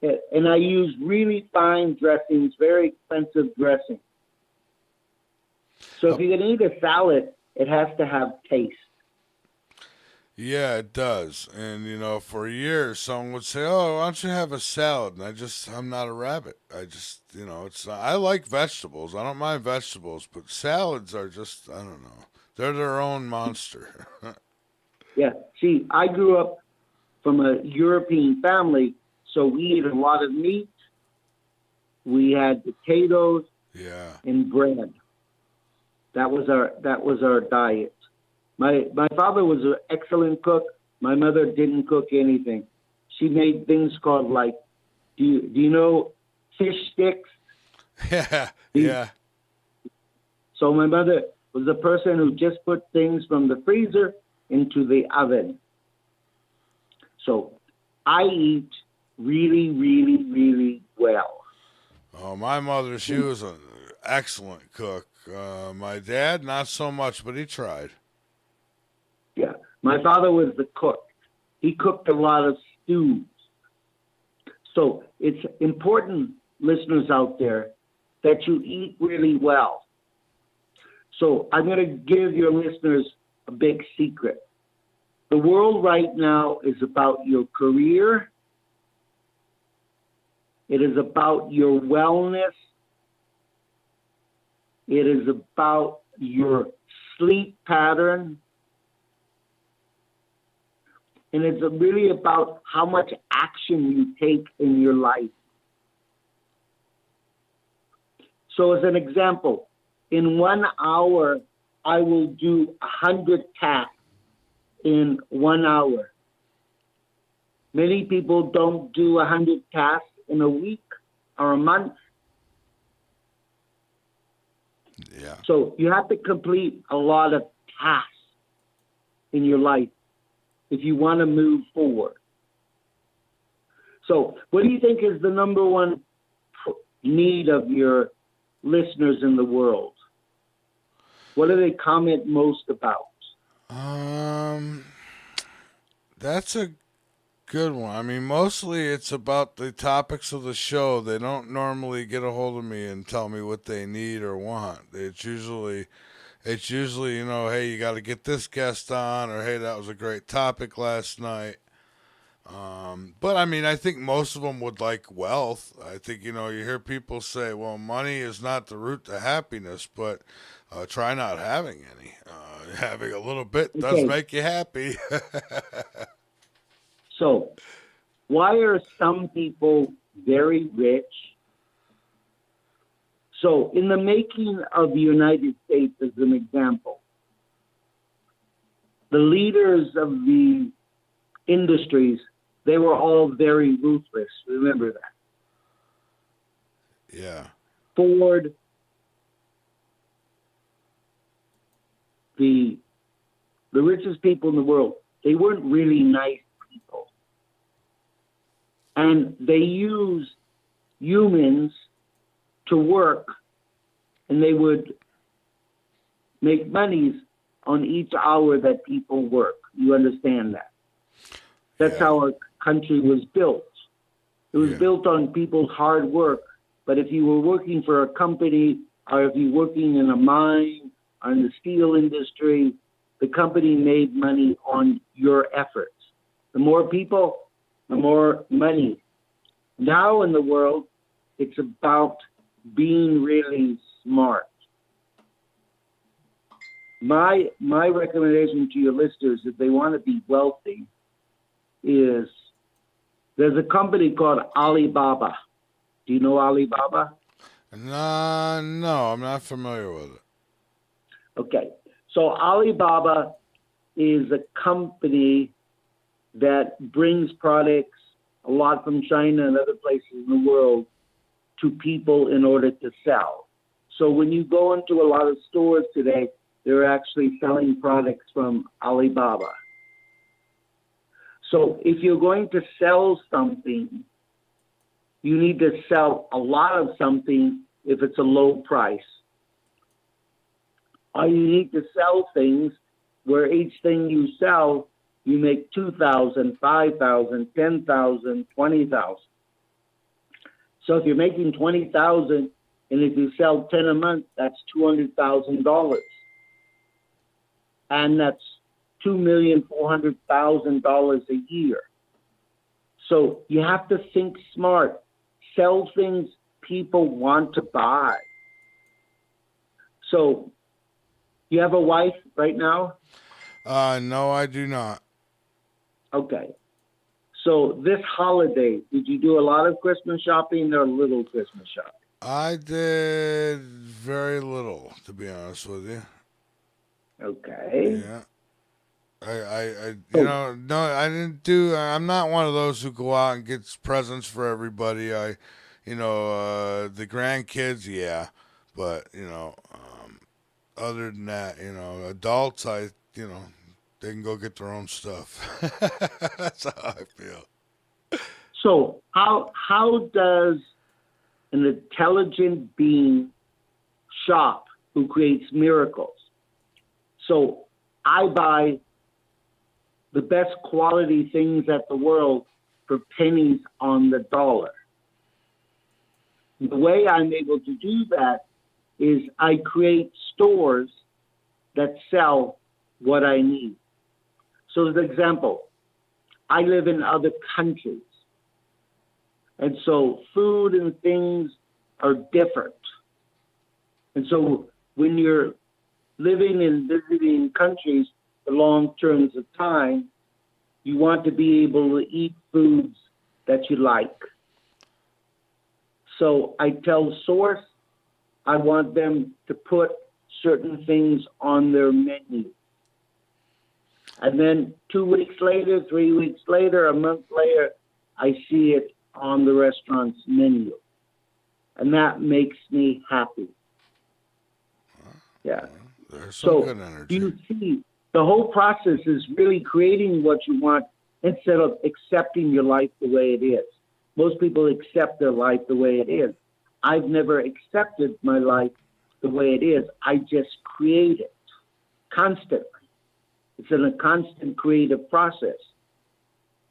it, and I use really fine dressings, very expensive dressing. So if you're going to eat a salad, it has to have taste. Yeah, it does. And, for years, someone would say, oh, why don't you have a salad? And I'm not a rabbit. I like vegetables. I don't mind vegetables, but salads are just, I don't know. They're their own monster. Yeah. See, I grew up from a European family, so we eat a lot of meat. We had potatoes and bread. That was our diet. My father was an excellent cook. My mother didn't cook anything. She made things called do you know fish sticks? Yeah. So my mother was the person who just put things from the freezer into the oven. So I eat really, really, really well. Oh, my mother, she was an excellent cook. My dad, not so much, but he tried. Yeah, my father was the cook. He cooked a lot of stews. So it's important, listeners out there, that you eat really well. So I'm going to give your listeners a big secret. The world right now is about your career. It is about your wellness. It is about your sleep pattern. And it's really about how much action you take in your life. So as an example, in 1 hour, I will do 100 tasks in 1 hour. Many people don't do 100 tasks in a week or a month. Yeah. So you have to complete a lot of tasks in your life if you want to move forward. So what do you think is the number one need of your listeners in the world? What do they comment most about? That's a good one. I mean, mostly it's about the topics of the show. They don't normally get a hold of me and tell me what they need or want. It's usually, you know, hey, you got to get this guest on, or hey, that was a great topic last night. But I mean, I think most of them would like wealth. I think, you know, you hear people say, well, money is not the root to happiness, but try not having any. Having a little bit does make you happy. So, why are some people very rich? So, in the making of the United States, as an example, the leaders of the industries, they were all very ruthless. Remember that. Yeah. Ford, the richest people in the world, they weren't really nice people. And they used humans to work, and they would make monies on each hour that people work. You understand that? That's how our country was built. It was built on people's hard work. But if you were working for a company, or if you were working in a mine or in the steel industry, the company made money on your efforts. The more people, the more money. Now in the world, it's about being really smart. My recommendation to your listeners, if they want to be wealthy, is there's a company called Alibaba. Do you know Alibaba? No, I'm not familiar with it. Okay. So Alibaba is a company that brings products a lot from China and other places in the world to people in order to sell. So when you go into a lot of stores today, they're actually selling products from Alibaba. So if you're going to sell something, you need to sell a lot of something if it's a low price. Or you need to sell things where each thing you sell, you make 2,000, 5,000, 10,000, 20,000. So if you're making 20,000, and if you sell 10 a month, that's $200,000. And that's $2,400,000 a year. So you have to think smart. Sell things people want to buy. So you have a wife right now? No, I do not. Okay. So this holiday, did you do a lot of Christmas shopping or little Christmas shopping? I did very little, to be honest with you. Okay. Yeah. I didn't do, I'm not one of those who go out and gets presents for everybody. The grandkids, yeah. But, other than that, adults, they can go get their own stuff. That's how I feel. So how does an intelligent being shop who creates miracles? So I buy the best quality things at the world for pennies on the dollar. The way I'm able to do that is I create stores that sell what I need. So as an example, I live in other countries. And so food and things are different. And so when you're living and visiting countries for long terms of time, you want to be able to eat foods that you like. So I tell Source I want them to put certain things on their menu. And then 2 weeks later, 3 weeks later, a month later, I see it on the restaurant's menu. And that makes me happy. Yeah. There's some good energy. You see, the whole process is really creating what you want instead of accepting your life the way it is. Most people accept their life the way it is. I've never accepted my life the way it is. I just create it constantly. It's in a constant creative process.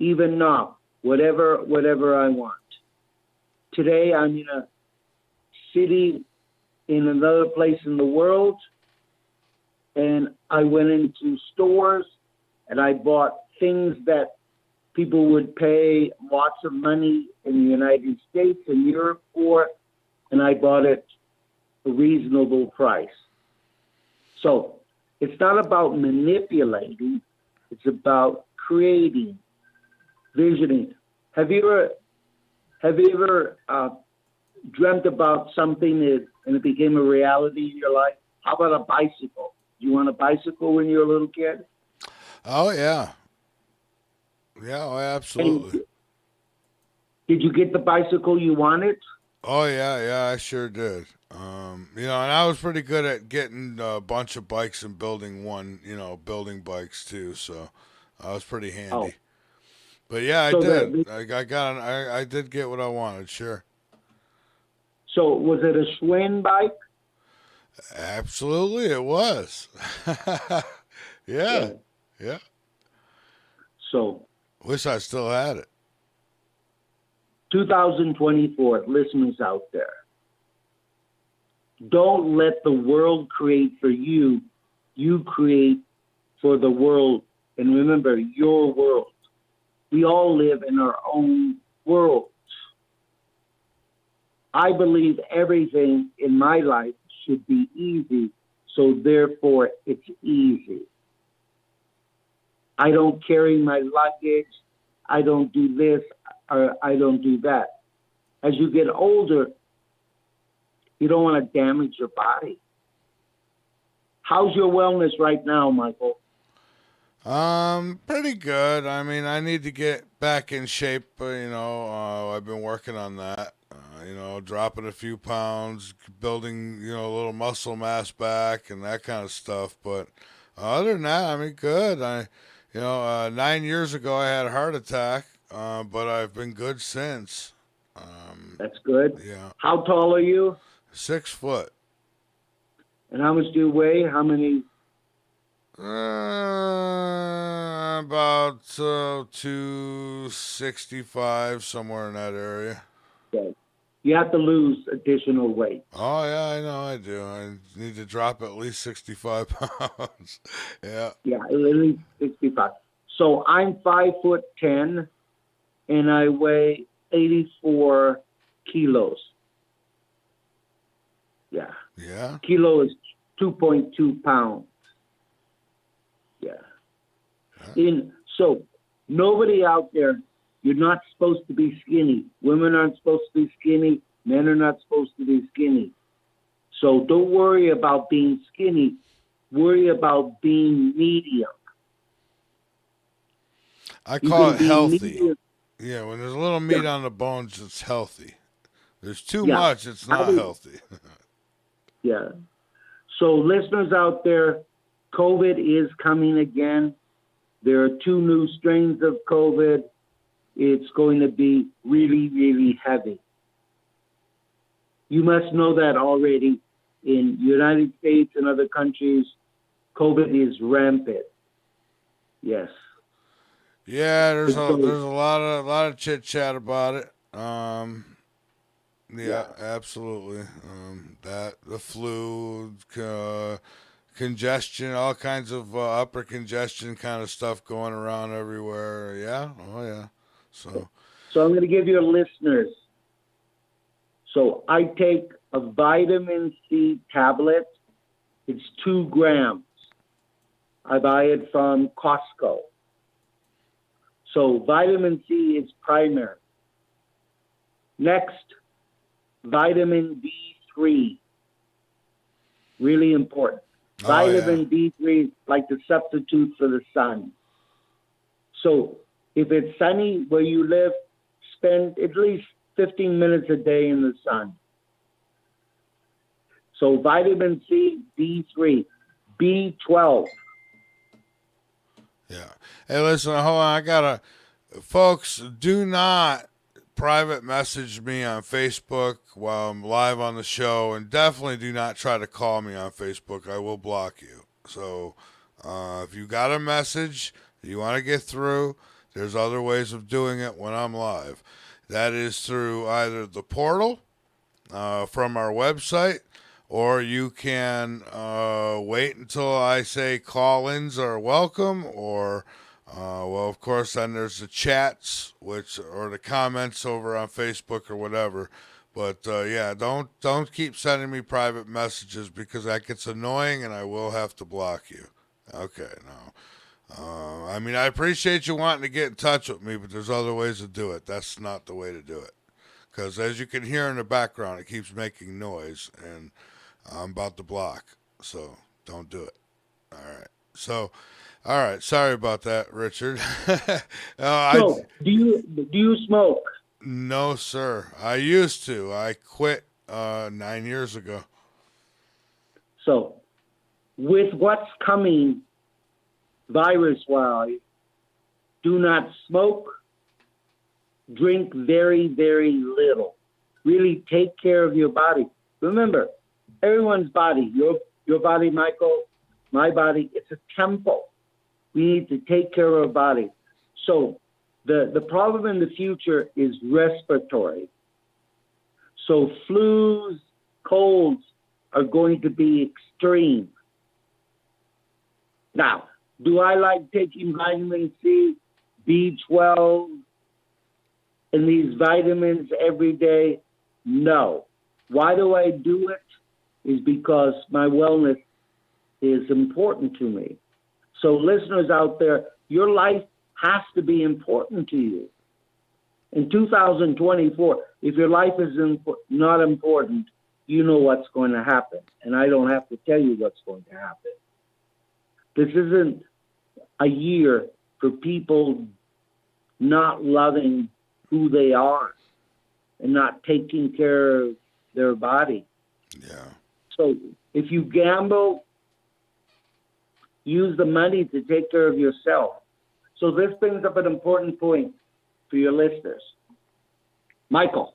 Even now, whatever I want. Today, I'm in a city in another place in the world, and I went into stores and I bought things that people would pay lots of money in the United States and Europe for, and I bought it a reasonable price. So it's not about manipulating, it's about creating, visioning. Have you ever dreamt about something and it became a reality in your life? How about a bicycle? Did you want a bicycle when you were a little kid? Oh, yeah. Yeah, oh, absolutely. And did you get the bicycle you wanted? Oh, yeah, I sure did. And I was pretty good at getting a bunch of bikes and building building bikes too, so I was pretty handy. Oh. But yeah, I did. I did get what I wanted, sure. So was it a Schwinn bike? Absolutely, it was. Yeah. So wish I still had it. 2024, listeners out there. Don't let the world create for you. You create for the world. And remember, your world. We all live in our own worlds. I believe everything in my life should be easy, so therefore it's easy. I don't carry my luggage. I don't do this, or I don't do that. As you get older, you don't want to damage your body. How's your wellness right now, Michael? Pretty good. I mean, I need to get back in shape, I've been working on that. Dropping a few pounds, building, a little muscle mass back and that kind of stuff. But other than that, I mean, good. 9 years ago I had a heart attack, but I've been good since. That's good. Yeah. How tall are you? 6 foot. And how much do you weigh? How many? About 265, somewhere in that area. Okay. You have to lose additional weight. Oh, yeah, I know I do. I need to drop at least 65 pounds. Yeah. Yeah, at least 65. So I'm 5'10", and I weigh 84 kilos. Yeah. Yeah. Kilo is 2.2 pounds. Yeah. So nobody out there, you're not supposed to be skinny. Women aren't supposed to be skinny. Men are not supposed to be skinny. So don't worry about being skinny. Worry about being medium. I call it healthy. Medium. Yeah, when there's a little meat on the bones, it's healthy. There's too much, it's not healthy. Yeah. So listeners out there, COVID is coming again. There are 2 new strains of COVID. It's going to be really, really heavy. You must know that already. In the United States and other countries, COVID is rampant. Yes. Yeah, there's a lot of chit chat about it. Yeah, absolutely. The flu, congestion, all kinds of upper congestion kind of stuff going around everywhere. Yeah, oh yeah. So I'm going to give your listeners. So I take a vitamin C tablet It's 2 grams. I buy it from Costco. So vitamin C is primary. Next, vitamin D3. Really important. Vitamin D3 is like the substitute for the sun. So if it's sunny where you live, spend at least 15 minutes a day in the sun. So vitamin C, D3, B12. Yeah. Hey, listen, hold on. Folks, do not private message me on Facebook while I'm live on the show, and definitely do not try to call me on Facebook. I will block you. So if you got a message you want to get through, there's other ways of doing it when I'm live. That is through either the portal from our website, or you can wait until I say call-ins are welcome, or well, of course, then there's the chats, or the comments over on Facebook or whatever. But yeah, don't keep sending me private messages, because that gets annoying and I will have to block you. Okay, no. I mean, I appreciate you wanting to get in touch with me, but there's other ways to do it. That's not the way to do it. Because as you can hear in the background, it keeps making noise, and I'm about to block. So don't do it. All right. So, all right. Sorry about that, Richard. So, do you smoke? No, sir. I used to. I quit 9 years ago. So, with what's coming virus-wise, do not smoke, drink very, very little. Really take care of your body. Remember, everyone's body, your body, Michael, my body, it's a temple. We need to take care of our body. So the problem in the future is respiratory. So flus, colds are going to be extreme. Now, do I like taking vitamin C, B12, and these vitamins every day? No. Why do I do it? Is because my wellness is important to me. So listeners out there, your life has to be important to you. In 2024, if your life is not important, you know what's going to happen. And I don't have to tell you what's going to happen. This isn't a year for people not loving who they are and not taking care of their body. Yeah. So if you gamble, use the money to take care of yourself. So this brings up an important point for your listeners. Michael,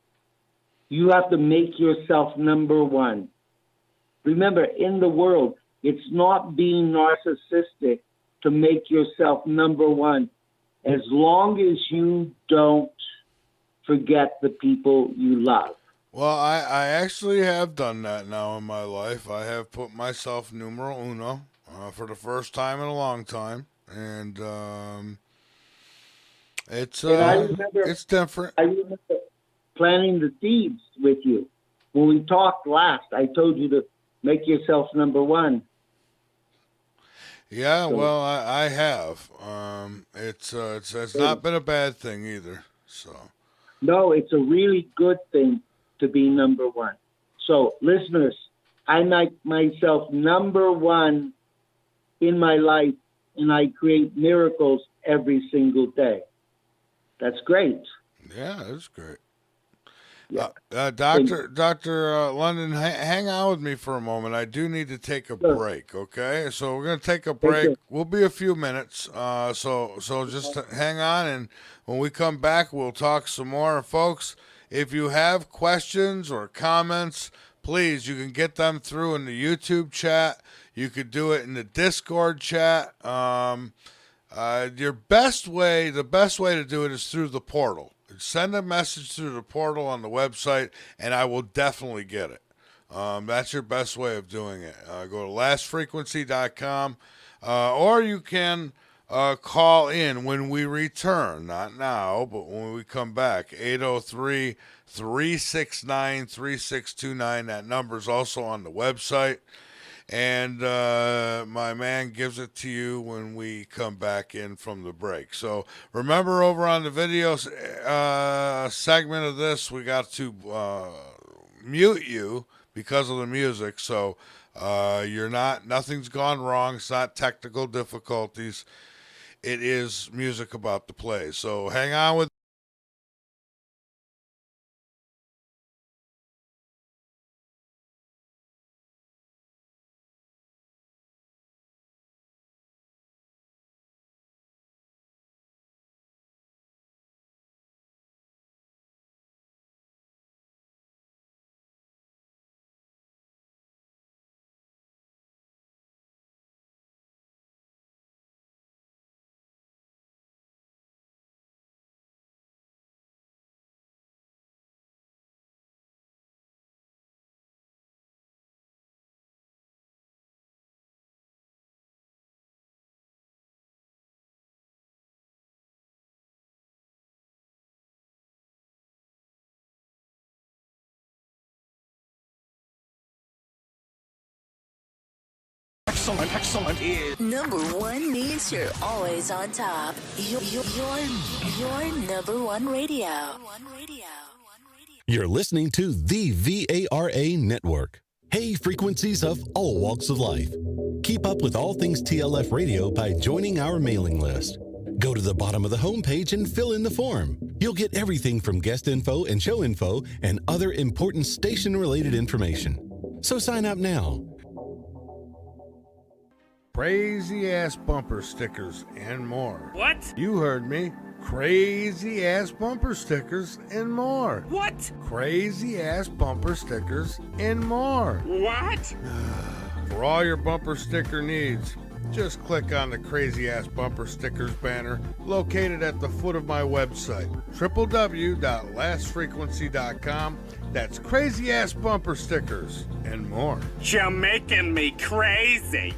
you have to make yourself number one. Remember, in the world, it's not being narcissistic to make yourself number one, as long as you don't forget the people you love. Well, I actually have done that now in my life. I have put myself numero uno for the first time in a long time, and it's different. I remember planting the seeds with you. When we talked last, I told you to make yourself number one. Yeah, well, I have. It's not been a bad thing either. So. No, it's a really good thing to be number one. So, listeners, I make myself number one in my life, and I create miracles every single day. That's great. Yeah, that's great. Yeah. Dr. London, hang on with me for a moment. I do need to take a break, okay? So we're going to take a break. We'll be a few minutes, so just hang on, and when we come back, we'll talk some more. Folks, if you have questions or comments, please, you can get them through in the YouTube chat. You could do it in the Discord chat. The best way to do it is through the portal. Send a message through the portal on the website, and I will definitely get it. That's your best way of doing it. Go to lastfrequency.com, or you can call in when we return. Not now, but when we come back. 803-369-3629. That number is also on the website. and my man gives it to you when we come back in from the break. So remember, over on the video segment of this, we got to mute you because of the music. So nothing's gone wrong. It's not technical difficulties. It is music about to play. So hang on with. Excellent, excellent. Number one means you're always on top. Your number one radio. You're listening to the VARA Network. Hey, frequencies of all walks of life. Keep up with all things TLF radio by joining our mailing list. Go to the bottom of the homepage and fill in the form. You'll get everything from guest info and show info and other important station-related information. So sign up now. Crazy ass bumper stickers and more. What? You heard me. Crazy ass bumper stickers and more. What? Crazy ass bumper stickers and more. What? For all your bumper sticker needs, just click on the Crazy Ass Bumper Stickers banner located at the foot of my website, www.lastfrequency.com. That's Crazy Ass Bumper Stickers and more. You're making me crazy.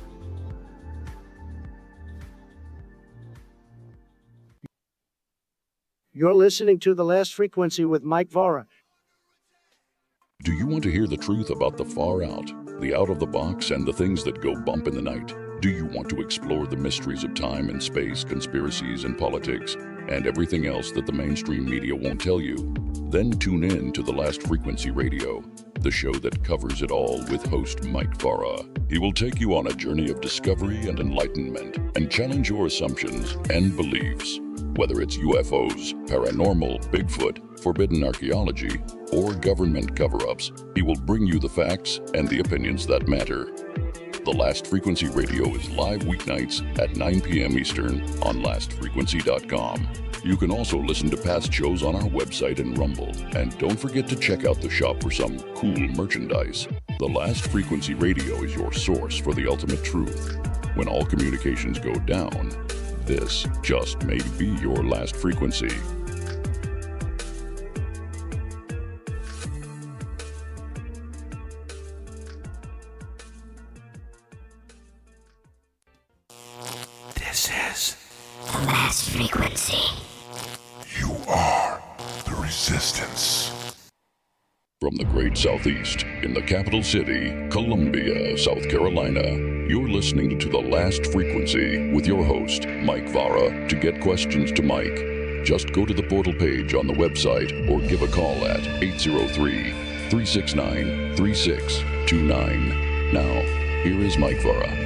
You're listening to The Last Frequency with Mike Vara. Do you want to hear the truth about the far out, the out of the box, and the things that go bump in the night? Do you want to explore the mysteries of time and space, conspiracies and politics, and everything else that the mainstream media won't tell you? Then tune in to The Last Frequency Radio, the show that covers it all with host Mike Vara. He will take you on a journey of discovery and enlightenment and challenge your assumptions and beliefs. Whether it's UFOs, paranormal, Bigfoot, forbidden archaeology, or government cover-ups, he will bring you the facts and the opinions that matter. The Last Frequency Radio is live weeknights at 9 p.m. Eastern on lastfrequency.com. You can also listen to past shows on our website and Rumble. And don't forget to check out the shop for some cool merchandise. The Last Frequency Radio is your source for the ultimate truth. When all communications go down, this just may be your last frequency. This is The Last Frequency. You are the resistance. From the great Southeast, in the capital city, Columbia, South Carolina, you're listening to The Last Frequency with your host, Mike Vara. To get questions to Mike, just go to the portal page on the website or give a call at 803-369-3629. Now, here is Mike Vara.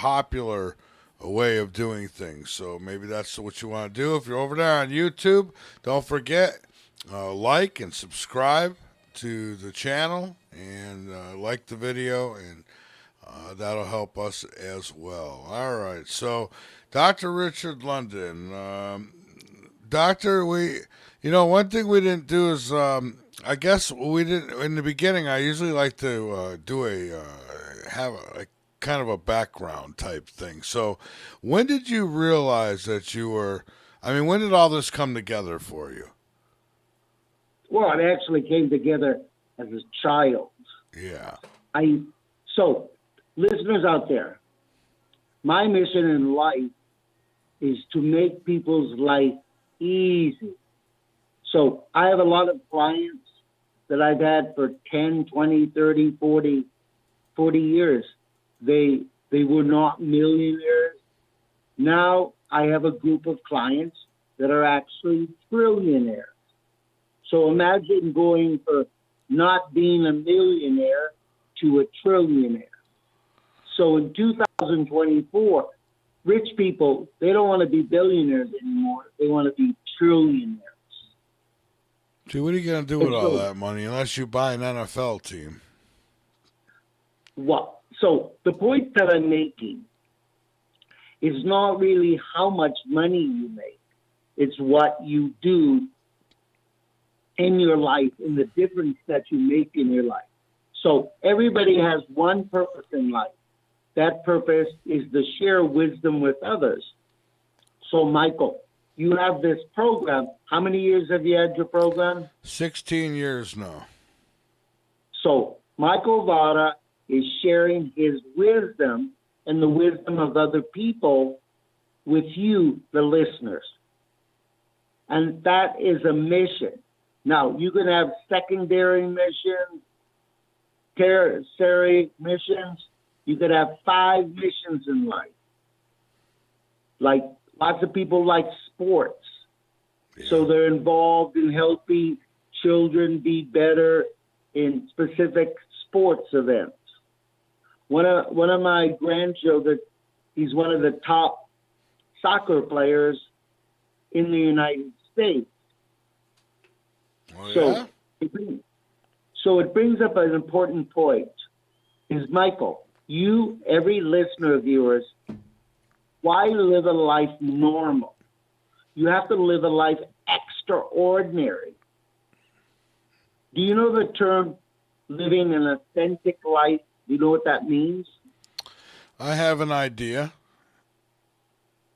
popular way of doing things. So maybe that's what you want to do. If you're over there on YouTube, don't forget, like and subscribe to the channel and like the video, and that'll help us as well. All right, so Dr. Richard London. Doctor, one thing we didn't do is, I guess we didn't, in the beginning, I usually like to have a kind of a background type thing. So when did you realize that when did all this come together for you? Well, it actually came together as a child. Yeah. So, listeners out there, my mission in life is to make people's life easy. So I have a lot of clients that I've had for 10, 20, 30, 40 years. They were not millionaires. Now I have a group of clients that are actually trillionaires. So imagine going for not being a millionaire to a trillionaire. So in 2024, rich people, they don't want to be billionaires anymore. They want to be trillionaires. Gee, what are you going to do with all that money unless you buy an NFL team? Well, so the point that I'm making is not really how much money you make. It's what you do in your life and the difference that you make in your life. So everybody has one purpose in life. That purpose is to share wisdom with others. So, Michael, you have this program. How many years have you had your program? 16 years now. So, Michael Vara is sharing his wisdom and the wisdom of other people with you, the listeners. And that is a mission. Now, you can have secondary missions, tertiary missions. You could have 5 missions in life. Like lots of people like sports. Yeah. So they're involved in helping children be better in specific sports events. One of my grandchildren, he's one of the top soccer players in the United States. Oh, yeah? So it brings up an important point. Is Michael, you, every listener of yours, why live a life normal? You have to live a life extraordinary. Do you know the term living an authentic life? Do you know what that means? I have an idea.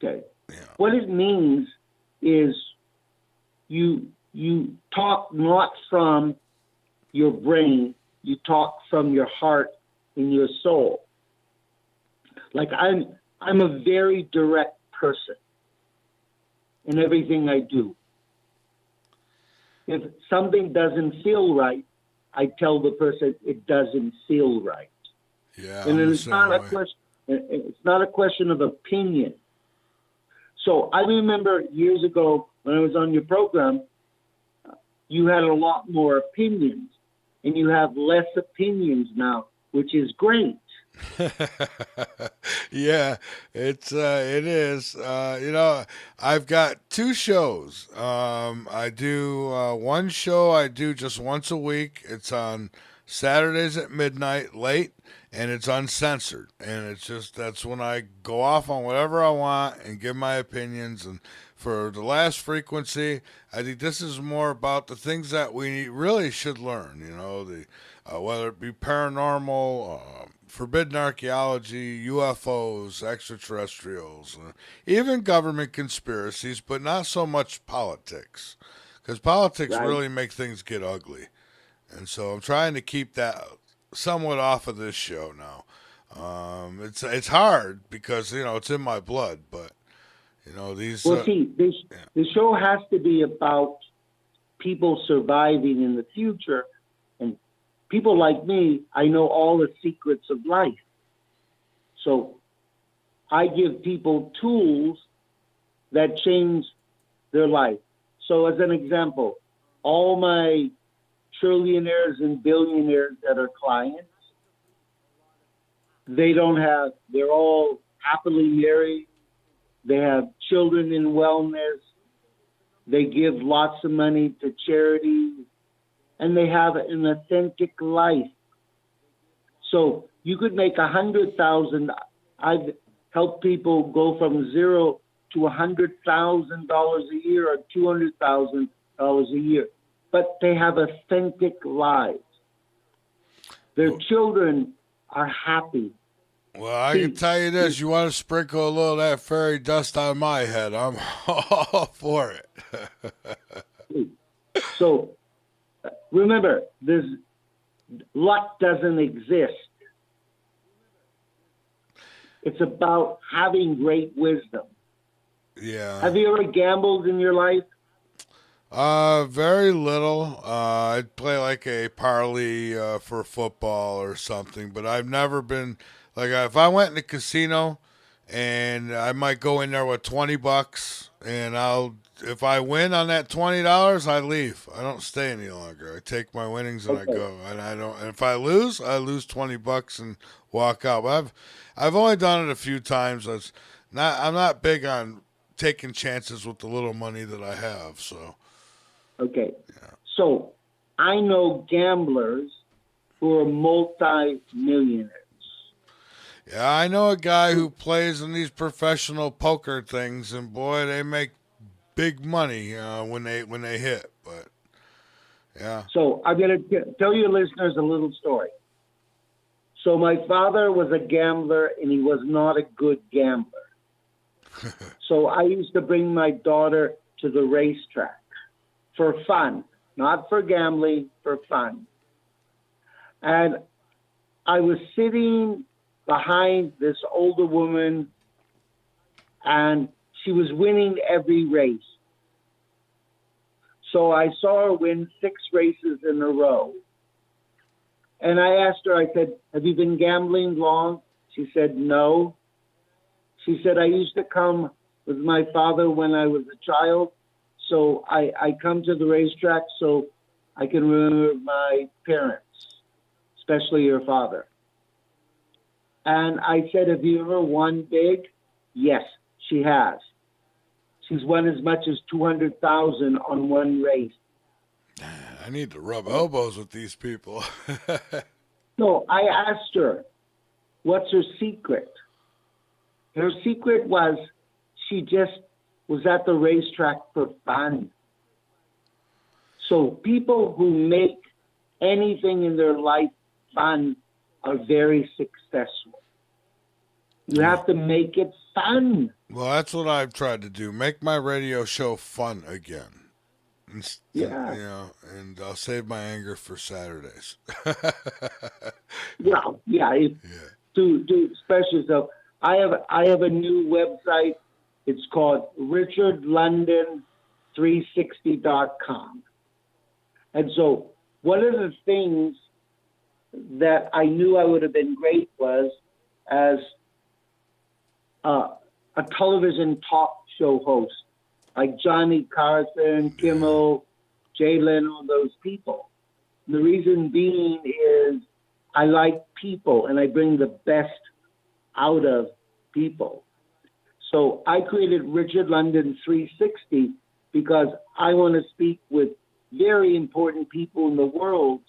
Okay. Yeah. What it means is you talk not from your brain, you talk from your heart and your soul. Like I'm a very direct person in everything I do. If something doesn't feel right, I tell the person it doesn't feel right. Yeah, and it's not a question. It's not a question of opinion. So I remember years ago when I was on your program, you had a lot more opinions, and you have less opinions now, which is great. Yeah, it is. I've got 2 shows. I do one show I do just once a week. It's on Saturdays at midnight, late, and it's uncensored. And it's just, that's when I go off on whatever I want and give my opinions. And for the last frequency, I think this is more about the things that we really should learn. Whether it be paranormal, forbidden archaeology, UFOs, extraterrestrials, even government conspiracies, but not so much politics, because politics really make things get ugly. And so I'm trying to keep that somewhat off of this show now. It's hard because it's in my blood, but these. Well, the show has to be about people surviving in the future, and people like me. I know all the secrets of life, so I give people tools that change their life. So, as an example, all my trillionaires and billionaires that are clients, they're all happily married. They have children in wellness. They give lots of money to charities. And they have an authentic life. So you could make $100,000. I've helped people go from zero to $100,000 a year or $200,000 a year. But they have authentic lives. Their children are happy. Well, I can tell you this. You want to sprinkle a little of that fairy dust on my head, I'm all for it. So remember, luck doesn't exist. It's about having great wisdom. Yeah. Have you ever gambled in your life? Very little. I'd play like a parlay for football or something, but I've never been like if I went in a casino and I might go in there with $20 and if I win on that $20, I leave. I don't stay any longer. I take my winnings and I go. And and if I lose $20 and walk out. But I've only done it a few times. I'm not big on taking chances with the little money that I have, so. Okay. Yeah. So I know gamblers who are multi-millionaires. Yeah, I know a guy who plays in these professional poker things, and boy, they make big money when they hit. But yeah. So I'm going to tell your listeners a little story. So my father was a gambler, and he was not a good gambler. So I used to bring my daughter to the racetrack for fun, not for gambling, for fun. And I was sitting behind this older woman, and she was winning every race. So I saw her win 6 races in a row. And I asked her, I said, have you been gambling long? She said, no. She said, I used to come with my father when I was a child. So I come to the racetrack so I can remember my parents, especially your father. And I said, have you ever won big? Yes, she has. She's won as much as $200,000 on one race. I need to rub elbows with these people. So I asked her, what's her secret? Her secret was she just was at the racetrack for fun. So people who make anything in their life fun are very successful. You have to make it fun. Well, that's what I've tried to do. Make my radio show fun again. Yeah. You know, and I'll save my anger for Saturdays. Well, yeah. To express yourself. I have a new website. It's called richardlondon360.com. And so one of the things that I knew I would have been great was as a television talk show host, like Johnny Carson, Kimmel, Jay Leno, those people. The reason being is I like people and I bring the best out of people. So I created Richard London 360 because I want to speak with very important people in the world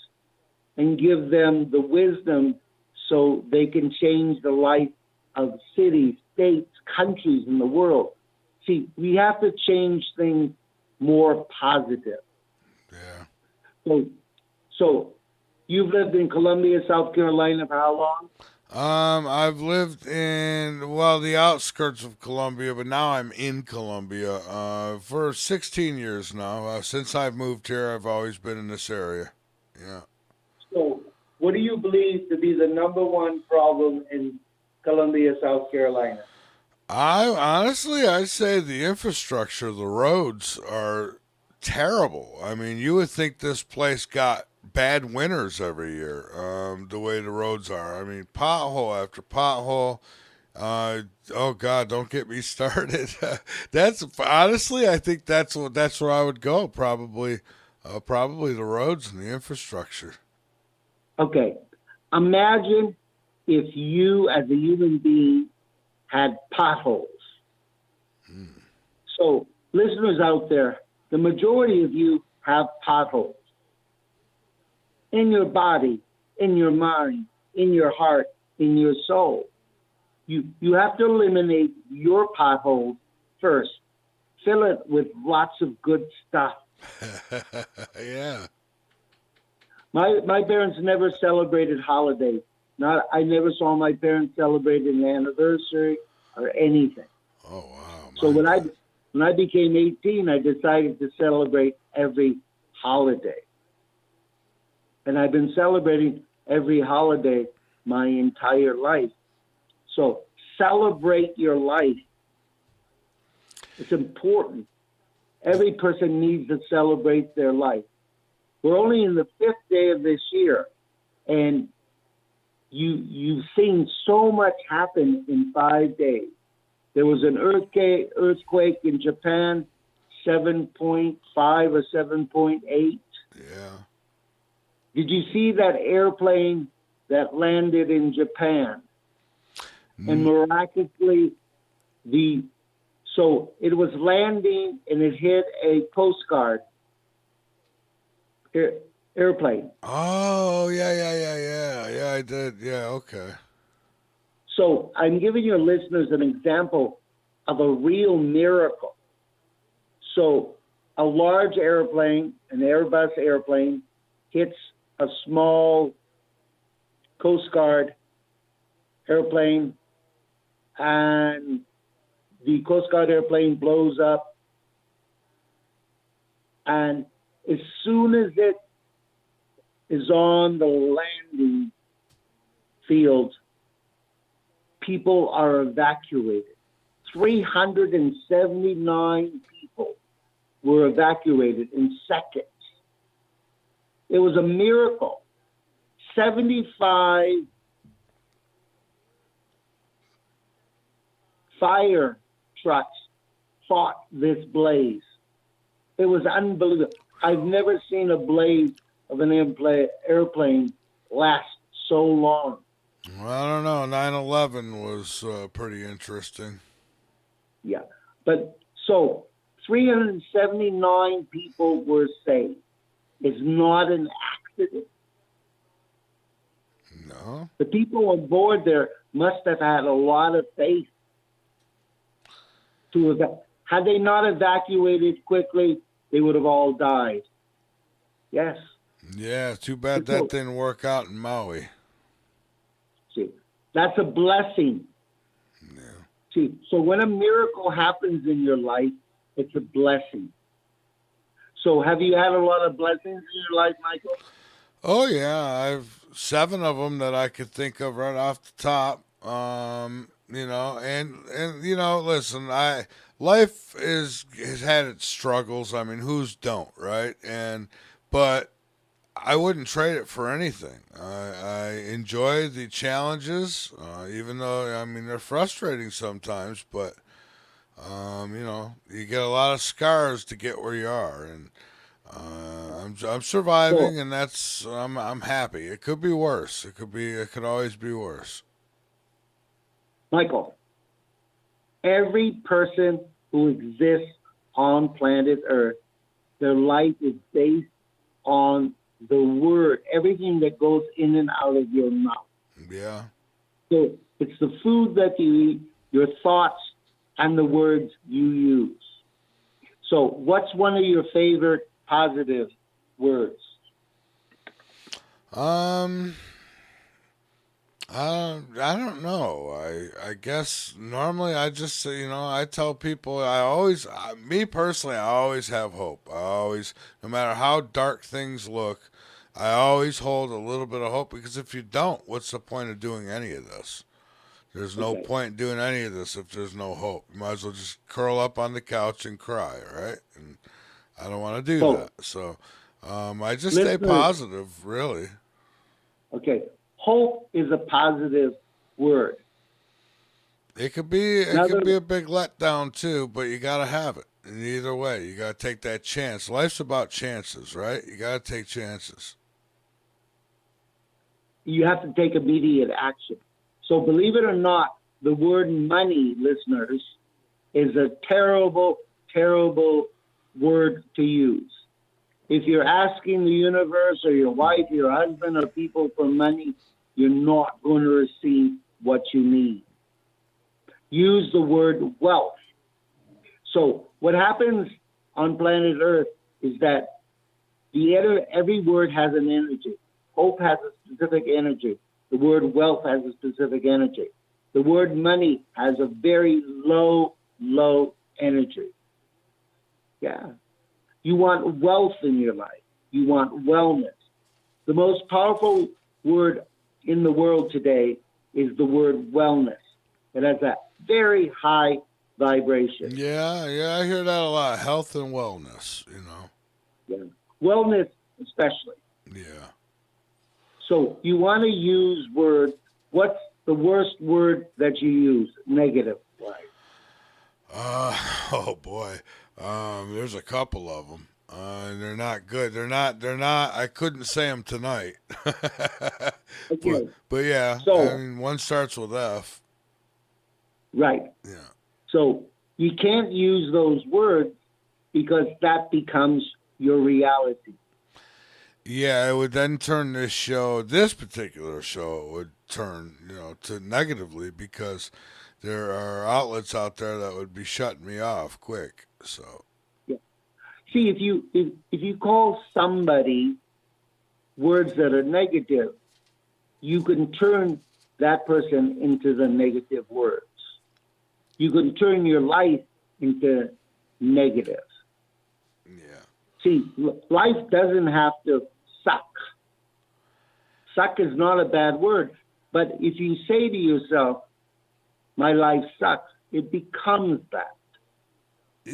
and give them the wisdom so they can change the life of cities, states, countries in the world. See, we have to change things more positive. Yeah. So you've lived in Columbia, South Carolina for how long? I've lived in, the outskirts of Columbia, but now I'm in Columbia for 16 years now. Since I've moved here, I've always been in this area. Yeah. So what do you believe to be the number one problem in Columbia, South Carolina? I'd say the infrastructure, the roads are terrible. I mean, you would think this place got bad winters every year, the way the roads are. I mean, pothole after pothole. Oh God, don't get me started. That's honestly, I think that's where I would go. Probably the roads and the infrastructure. Okay, imagine if you, as a human being, had potholes. So, listeners out there, the majority of you have potholes in your body, in your mind, in your heart, in your soul. You have to eliminate your potholes first. Fill it with lots of good stuff. Yeah. My parents never celebrated holidays. I never saw my parents celebrate an anniversary or anything. Oh wow! So when I became 18, I decided to celebrate every holiday, and I've been celebrating every holiday my entire life. So celebrate your life. It's important. Every person needs to celebrate their life. We're only in the 5th day of this year, and you've seen so much happen in 5 days. There was an earthquake in Japan, 7.5 or 7.8. Yeah. Did you see that airplane that landed in Japan? And miraculously, so it was landing and it hit a Coast Guard airplane. Oh, yeah, I did. Yeah, okay. So I'm giving your listeners an example of a real miracle. So a large airplane, an Airbus airplane, hits a small Coast Guard airplane, and the Coast Guard airplane blows up. And as soon as it is on the landing field, people are evacuated. 379 people were evacuated in seconds. It was a miracle. 75 fire trucks fought this blaze. It was unbelievable. I've never seen a blaze of an airplane last so long. Well, I don't know. 9/11 was pretty interesting. Yeah. But so 379 people were saved. It's not an accident. No. The people on board there must have had a lot of faith. Had they not evacuated quickly, they would have all died. Yes. Yeah, too bad that didn't work out in Maui. See, that's a blessing. Yeah. See, so when a miracle happens in your life, it's a blessing. So have you had a lot of blessings in your life, Michael? Oh, yeah. I've 7 of them that I could think of right off the top. Listen, life has had its struggles. I mean, whose don't, right? But I wouldn't trade it for anything. I enjoy the challenges, even though, I mean, they're frustrating sometimes, but, you get a lot of scars to get where you are, and I'm surviving, and I'm happy. It could be worse. It could always be worse. Michael, every person who exists on planet Earth, their life is based on the word, everything that goes in and out of your mouth. Yeah. So it's the food that you eat, your thoughts, and the words you use. So what's one of your favorite positive words? I don't know. I guess normally I just, I tell people me personally, I always have hope. No matter how dark things look, I always hold a little bit of hope, because if you don't, what's the point of doing any of this? There's no point in doing any of this if there's no hope. You might as well just curl up on the couch and cry, right? And I don't want to do that. So I just stay positive, really. Okay. Hope is a positive word. It could be a big letdown too, but you got to have it. And either way, you got to take that chance. Life's about chances, right? You got to take chances. You have to take immediate action. So believe it or not, the word money, listeners, is a terrible, terrible word to use. If you're asking the universe or your wife, your husband, or people for money, you're not going to receive what you need. Use the word wealth. So what happens on planet Earth is that every word has an energy. Hope has a specific energy. The word wealth has a specific energy. The word money has a very low energy. Yeah. You want wealth in your life. You want wellness. The most powerful word in the world today is the word wellness. It has a very high vibration. Yeah, I hear that a lot. Health and wellness, Yeah. Wellness especially. Yeah. So you want to use words. What's the worst word that you use? Negative. Right. Oh boy. There's a couple of them. They're not good. They're not. I couldn't say them tonight. Okay. But yeah. So, I mean, one starts with F. Right. Yeah. So you can't use those words because that becomes your reality. Yeah, it would then turn this particular show would turn, to negatively because there are outlets out there that would be shutting me off quick. So. Yeah. See, if you call somebody words that are negative, you can turn that person into the negative words. You can turn your life into negative. Yeah. See, life doesn't have to suck. Suck is not a bad word. But if you say to yourself, my life sucks, it becomes that.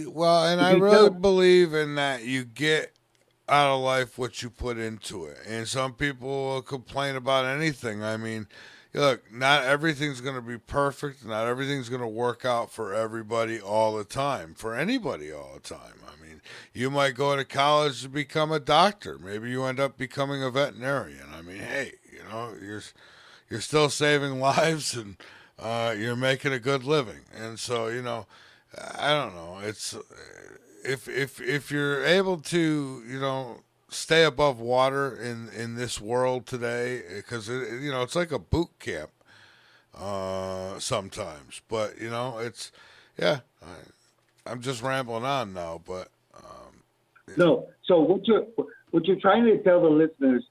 Well, and I really believe in that you get out of life what you put into it. And some people will complain about anything. I mean, look, not everything's going to be perfect. Not everything's going to work out for everybody all the time, for anybody all the time. I mean, you might go to college to become a doctor. Maybe you end up becoming a veterinarian. I mean, hey, you're still saving lives and you're making a good living. And so, I don't know. It's if you're able to, stay above water in this world today, because it's like a boot camp sometimes. But it's I'm just rambling on now. But no. So what you're trying to tell the listeners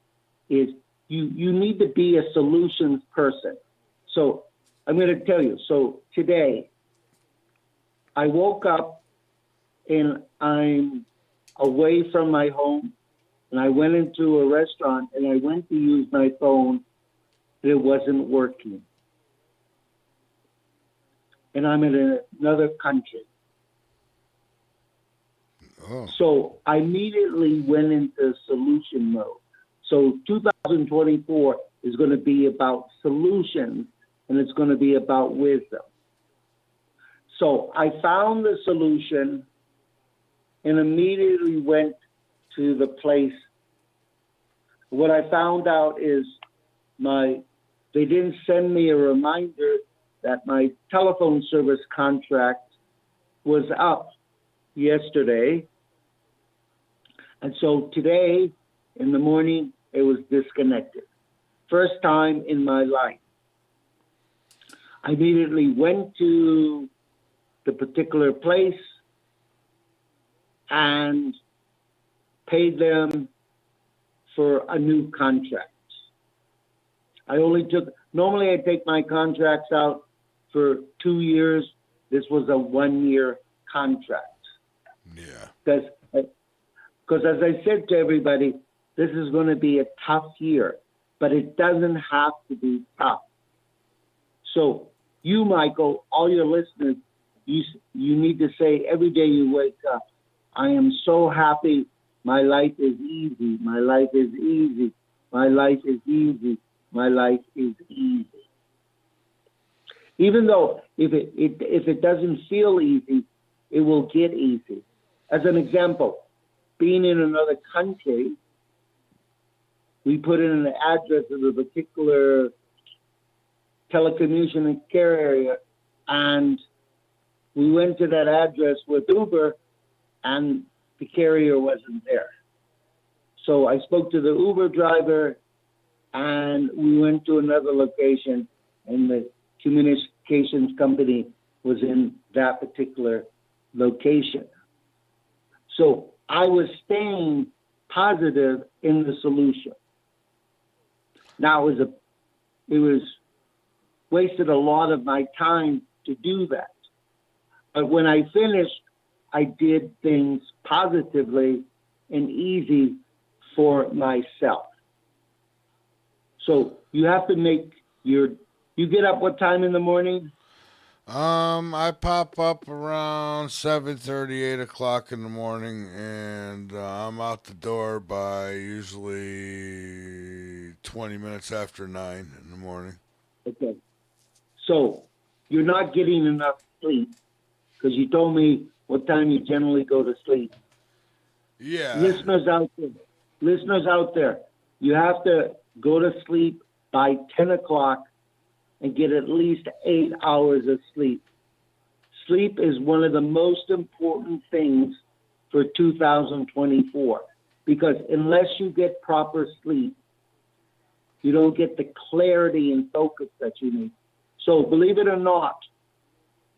is you need to be a solutions person. So I'm going to tell you. So today, I woke up and I'm away from my home, and I went into a restaurant and I went to use my phone, and it wasn't working. And I'm in another country. Oh. So I immediately went into solution mode. So 2024 is going to be about solutions, and it's going to be about wisdom. So I found the solution and immediately went to the place. What I found out is they didn't send me a reminder that my telephone service contract was up yesterday. And so today in the morning, it was disconnected. First time in my life. I immediately went to the particular place and paid them for a new contract. Normally I take my contracts out for 2 years. This was a 1-year contract. Yeah. Because as I said to everybody, this is going to be a tough year, but it doesn't have to be tough. So you, Michael, all your listeners, you need to say every day you wake up, I am so happy. My life is easy. My life is easy. My life is easy. My life is easy. Even though if it doesn't feel easy, it will get easy. As an example, being in another country, we put in an address of a particular telecommunication care area, and we went to that address with Uber, and the carrier wasn't there. So I spoke to the Uber driver, and we went to another location, and the communications company was in that particular location. So I was staying positive in the solution. Now it was wasted a lot of my time to do that. But when I finished, I did things positively and easy for myself. So you have to make you get up what time in the morning? I pop up around 7:30, 8 o'clock in the morning, and I'm out the door by usually 20 minutes after 9 in the morning. Okay. So you're not getting enough sleep because you told me what time you generally go to sleep. Yeah. Listeners out there, you have to go to sleep by 10 o'clock and get at least 8 hours of sleep. Sleep is one of the most important things for 2024 because unless you get proper sleep, you don't get the clarity and focus that you need. So believe it or not,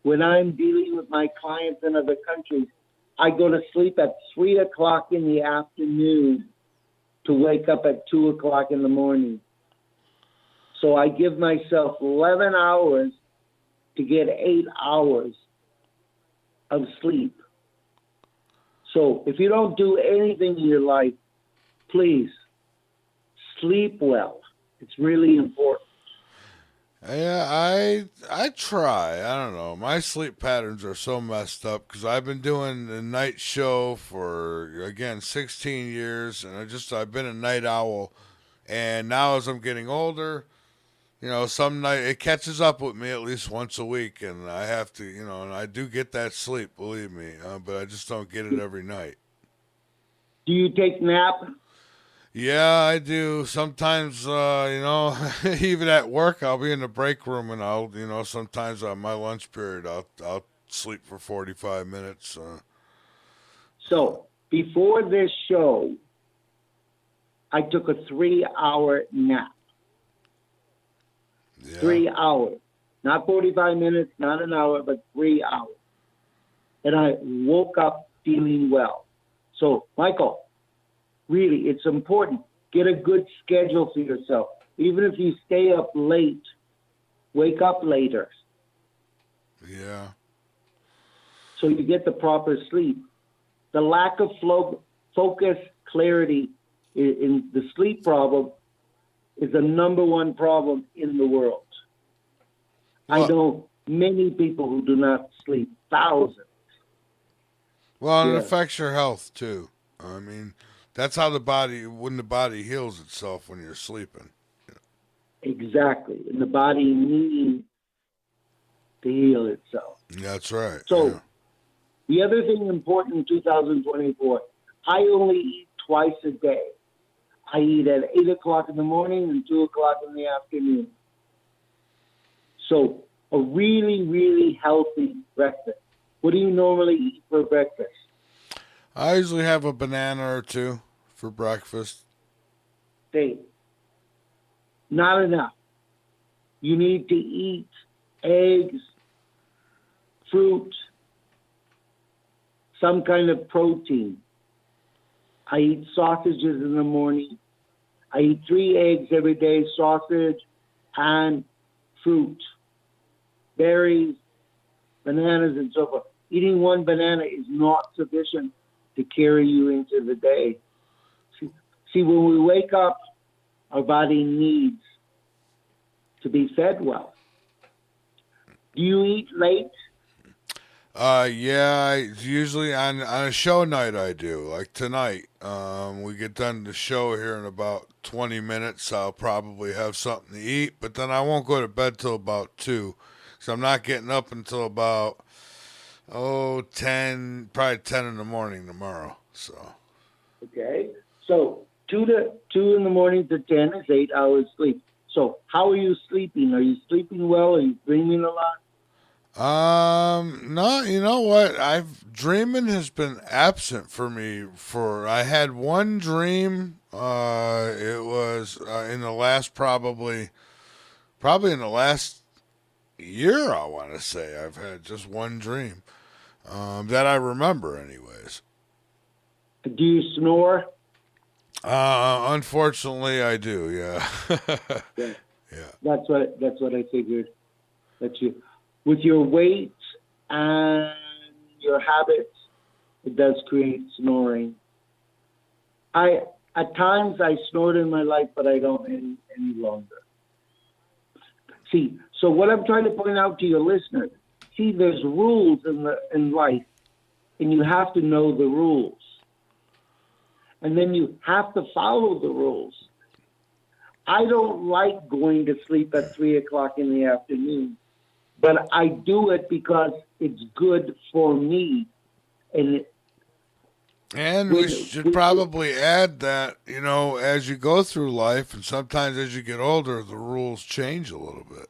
when I'm dealing with my clients in other countries, I go to sleep at 3 o'clock in the afternoon to wake up at 2 o'clock in the morning. So I give myself 11 hours to get 8 hours of sleep. So if you don't do anything in your life, please sleep well. It's really important. Yeah, I try. I don't know. My sleep patterns are so messed up because I've been doing the night show for, again, 16 years, and I've been a night owl. And now as I'm getting older, some night it catches up with me at least once a week, and I have to, and I do get that sleep, believe me, but I just don't get it every night. Do you take nap? Yeah, I do. Sometimes, even at work, I'll be in the break room, and sometimes on my lunch period, I'll sleep for 45 minutes. So before this show, I took a 3-hour nap. Yeah. 3 hours, not 45 minutes, not an hour, but 3 hours. And I woke up feeling well. So, Michael, really, it's important. Get a good schedule for yourself. Even if you stay up late, wake up later. Yeah. So you get the proper sleep. The lack of focus, clarity in the sleep problem is the number one problem in the world. Well, I know many people who do not sleep, thousands. Well, it affects your health, too. I mean, that's how the body heals itself when you're sleeping. Exactly. And the body needs to heal itself. That's right. So the other thing important in 2024, I only eat twice a day. I eat at 8 o'clock in the morning and 2 o'clock in the afternoon. So a really, really healthy breakfast. What do you normally eat for breakfast? I usually have a banana or two for breakfast. Hey, not enough. You need to eat eggs, fruit, some kind of protein. I eat sausages in the morning. I eat 3 eggs every day, sausage and fruit, berries, bananas, and so forth. Eating one banana is not sufficient to carry you into the day. See, when we wake up, our body needs to be fed well. Do you eat late? Yeah, usually on a show night I do. Like tonight, we get done the show here in about 20 minutes. I'll probably have something to eat, but then I won't go to bed till about 2. So I'm not getting up until about 10, probably 10 in the morning tomorrow. So. Okay. So 2 in the morning to 10 is 8 hours sleep. So how are you sleeping? Are you sleeping well? Are you dreaming a lot? No, you know what? Dreaming has been absent for me. I had one dream. It was in the last probably in the last year. I want to say I've had just one dream that I remember, anyways. Do you snore? Unfortunately, I do. Yeah. Yeah. Yeah. That's what I figured. That you, with your weight and your habits, it does create snoring. At times I snored in my life, but I don't any longer. See, so what I'm trying to point out to your listeners, see, there's rules in life, and you have to know the rules. And then you have to follow the rules. I don't like going to sleep at 3 o'clock in the afternoon, but I do it because it's good for me. And we should probably add that, as you go through life and sometimes as you get older, the rules change a little bit.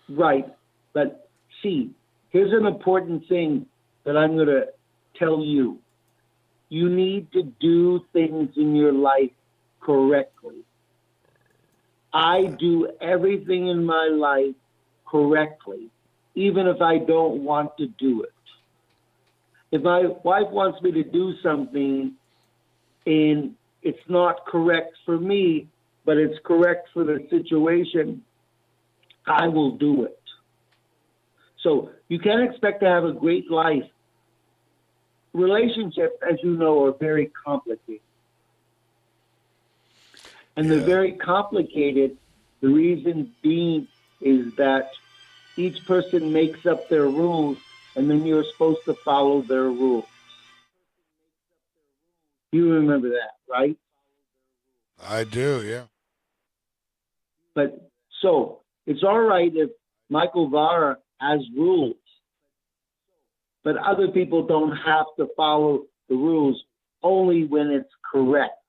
Right. But see, here's an important thing that I'm going to tell you. You need to do things in your life correctly. I do everything in my life correctly, even if I don't want to do it. If my wife wants me to do something and it's not correct for me, but it's correct for the situation, I will do it. So you can't expect to have a great life. Relationships, as you know, are very complicated. And they're very complicated. The reason being is that each person makes up their rules, and then you're supposed to follow their rules. You remember that, right? I do, yeah. But so it's all right if Michael Vara has rules, but other people don't have to follow the rules only when it's correct.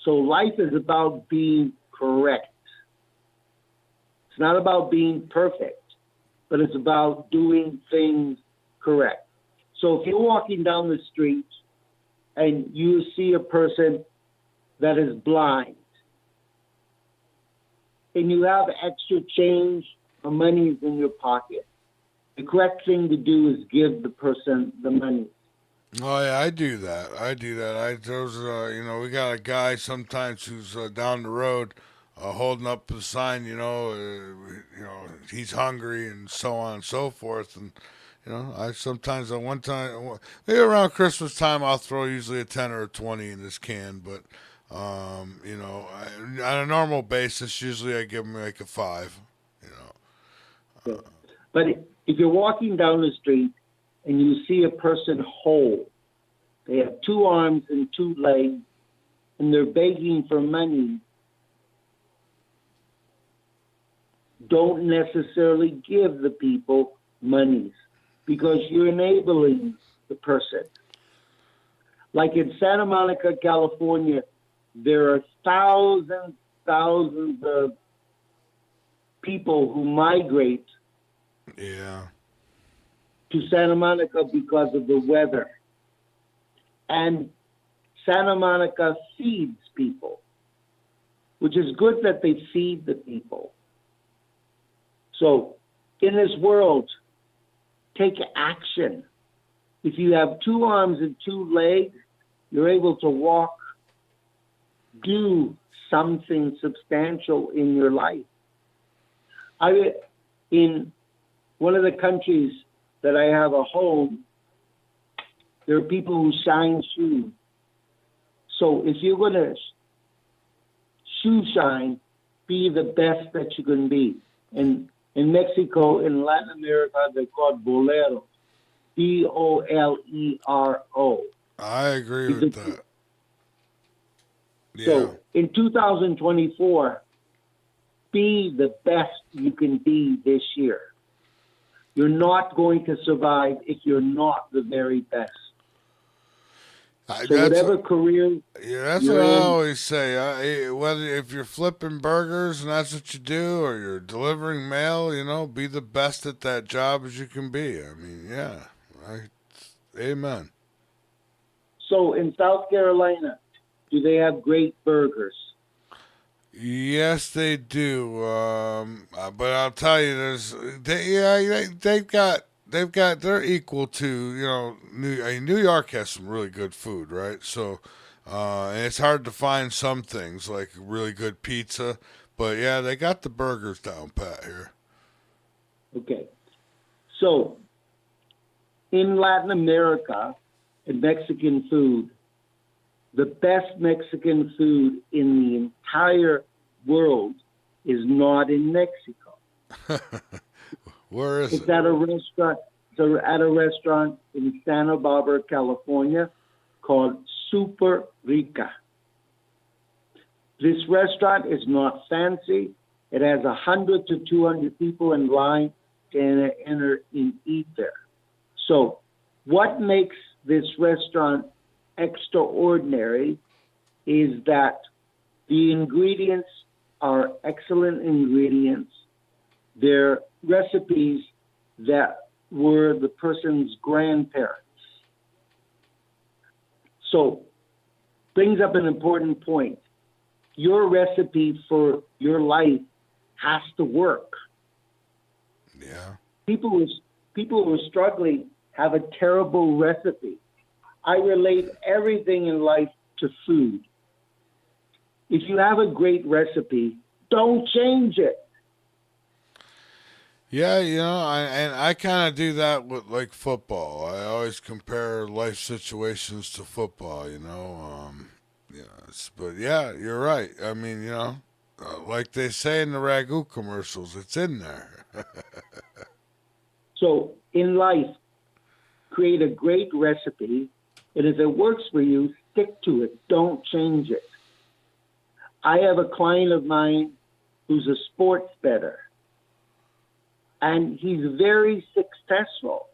So life is about being correct. It's not about being perfect, but it's about doing things correct. So if you're walking down the street and you see a person that is blind and you have extra change or money in your pocket, the correct thing to do is give the person the money. Oh yeah, I do that. We got a guy sometimes who's down the road, holding up the sign. He's hungry and so on and so forth. And I sometimes at one time, maybe around Christmas time, I'll throw usually a 10 or a 20 in this can. But on a normal basis, usually I give him like a 5. But if you're walking down the street and you see a person whole, they have 2 arms and 2 legs, and they're begging for money, don't necessarily give the people monies because you're enabling the person. Like in Santa Monica, California, there are thousands of people who migrate to Santa Monica because of the weather. And Santa Monica feeds people, which is good that they feed the people. So in this world, take action. If you have 2 arms and 2 legs, you're able to walk, do something substantial in your life. In one of the countries that I have a home, there are people who shine shoes. So if you're going to shoe shine, be the best that you can be. And in Mexico, in Latin America, they're called boleros. B-O-L-E-R-O. I agree with that. Yeah. So in 2024, be the best you can be this year. You're not going to survive if you're not the very best. So whatever career. Yeah, that's what I always say. Whether if you're flipping burgers and that's what you do, or you're delivering mail, be the best at that job as you can be. I mean, yeah, amen. So in South Carolina, do they have great burgers? Yes, they do. But I'll tell you, they're equal to New York has some really good food, right? So, and it's hard to find some things like really good pizza, but yeah, they got the burgers down pat here. Okay, so in Latin America, in Mexican food, the best Mexican food in the entire world is not in Mexico. Where is it? It's at a restaurant. It's at a restaurant in Santa Barbara, California, called Super Rica. This restaurant is not fancy. It has 100 to 200 people in line to enter and eat there. So, what makes this restaurant extraordinary is that the ingredients are excellent ingredients. They're recipes that were the person's grandparents. So, brings up an important point. Your recipe for your life has to work. Yeah. People who are struggling have a terrible recipe. I relate everything in life to food. If you have a great recipe, don't change it. Yeah, I kind of do that with like football. I always compare life situations to football. But yeah, you're right. I mean, like they say in the Ragu commercials, it's in there. So in life, create a great recipe, and if it works for you, stick to it. Don't change it. I have a client of mine who's a sports bettor, and he's very successful.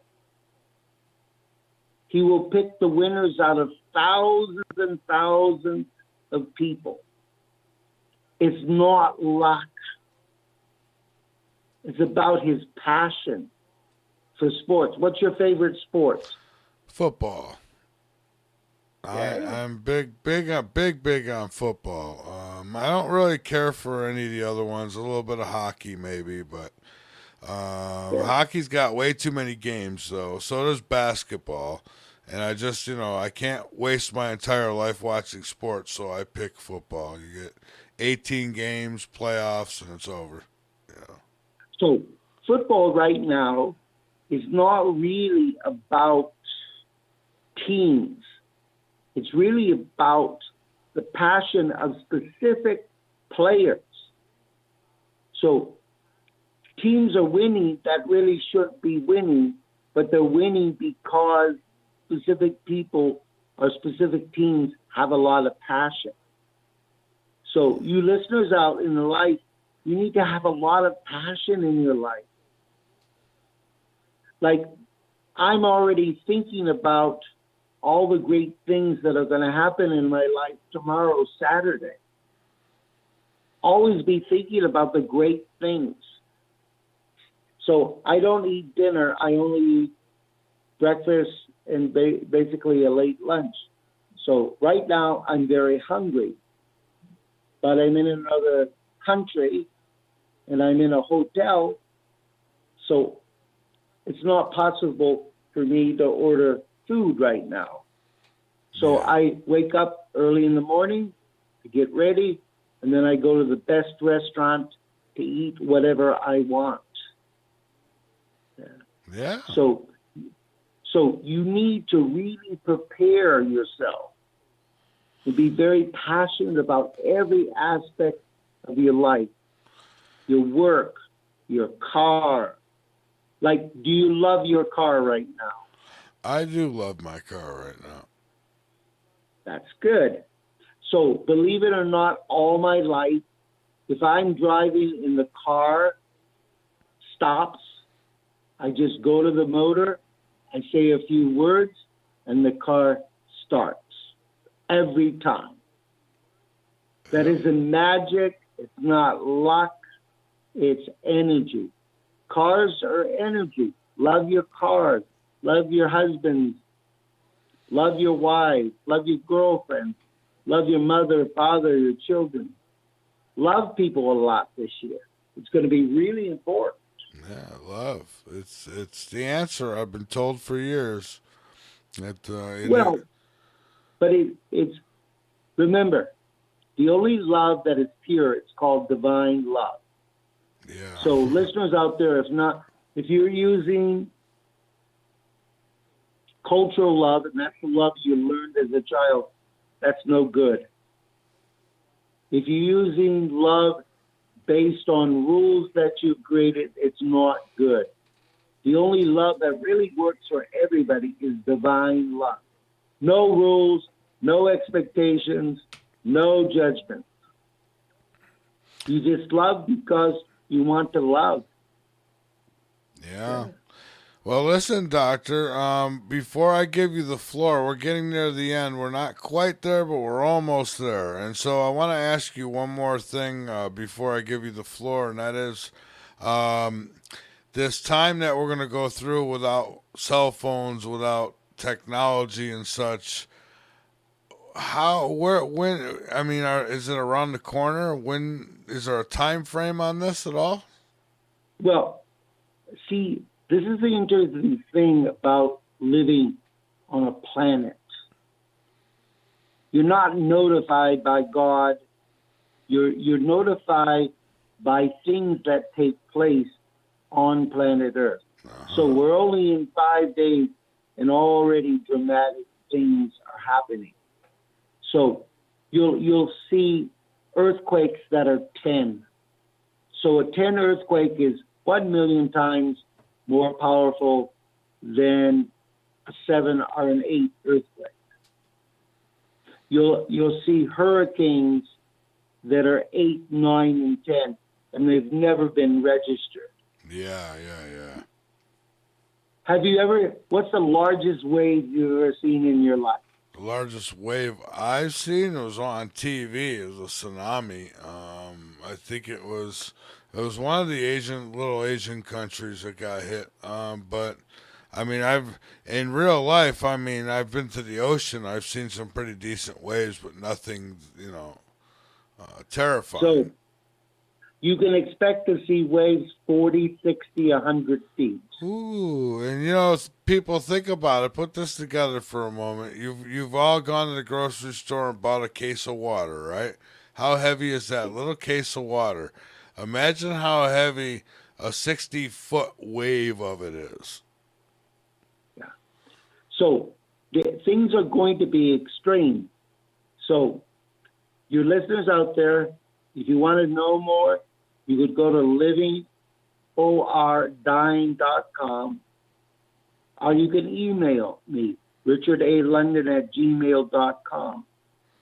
He will pick the winners out of thousands and thousands of people. It's not luck. It's about his passion for sports. What's your favorite sport? Football. I'm big on football. I don't really care for any of the other ones. A little bit of hockey maybe, but hockey's got way too many games though. So does basketball. And I just, I can't waste my entire life watching sports, so I pick football. You get 18 games, playoffs, and it's over. Yeah. So football right now is not really about teams. It's really about the passion of specific players. So teams are winning that really shouldn't be winning, but they're winning because specific people or specific teams have a lot of passion. So you listeners out in life, you need to have a lot of passion in your life. Like, I'm already thinking about all the great things that are going to happen in my life tomorrow, Saturday. Always be thinking about the great things. So I don't eat dinner. I only eat breakfast and basically a late lunch. So right now I'm very hungry, but I'm in another country and I'm in a hotel. So it's not possible for me to order food right now. So I wake up early in the morning to get ready, and then I go to the best restaurant to eat whatever I want. Yeah. So you need to really prepare yourself to be very passionate about every aspect of your life, your work, your car. Like, do you love your car right now? I do love my car right now. That's good. So believe it or not, all my life, if I'm driving and the car stops, I just go to the motor, I say a few words, and the car starts. every time. That isn't magic. It's not luck. It's energy. Cars are energy. Love your cars. Love your husbands. Love your wives. Love your girlfriends. Love your mother, father, your children. Love people a lot this year. It's going to be really important. Yeah, love. It's the answer. I've been told for years. Well, but it's remember, the only love that is pure, it's called divine love. Yeah. So listeners out there, if you're using cultural love, and that's the love you learned as a child, that's no good. If you're using love based on rules that you've created, it's not good. The only love that really works for everybody is divine love. No rules, no expectations, no judgment. You just love because you want to love. Yeah. Well, listen, Doctor, before I give you the floor, we're getting near the end. We're not quite there, but we're almost there. And so I want to ask you one more thing before I give you the floor, and that is this time that we're going to go through without cell phones, without technology and such. Is it around the corner? Is there a time frame on this at all? Well, see, this is the interesting thing about living on a planet. You're not notified by God. You're notified by things that take place on planet Earth. So we're only in 5 days and already dramatic things are happening. So you'll see earthquakes that are 10. So a 10 earthquake is 1 million times more powerful than a 7 or an 8 earthquake. You'll see hurricanes that are 8, 9, and 10, and they've never been registered. Yeah. What's the largest wave you've ever seen in your life? The largest wave I've seen was on TV. It was a tsunami. I think it was one of the little Asian countries that got hit. But I mean, in real life, I've been to the ocean. I've seen some pretty decent waves, but nothing, terrifying. So you can expect to see waves 40, 60, 100 feet. Ooh, and people think about it. Put this together for a moment. You've all gone to the grocery store and bought a case of water, right? How heavy is that little case of water? Imagine how heavy a 60-foot wave of it is. Yeah. So things are going to be extreme. So your listeners out there, if you want to know more, you could go to livingordying.com, or you can email me, richardalondon@gmail.com.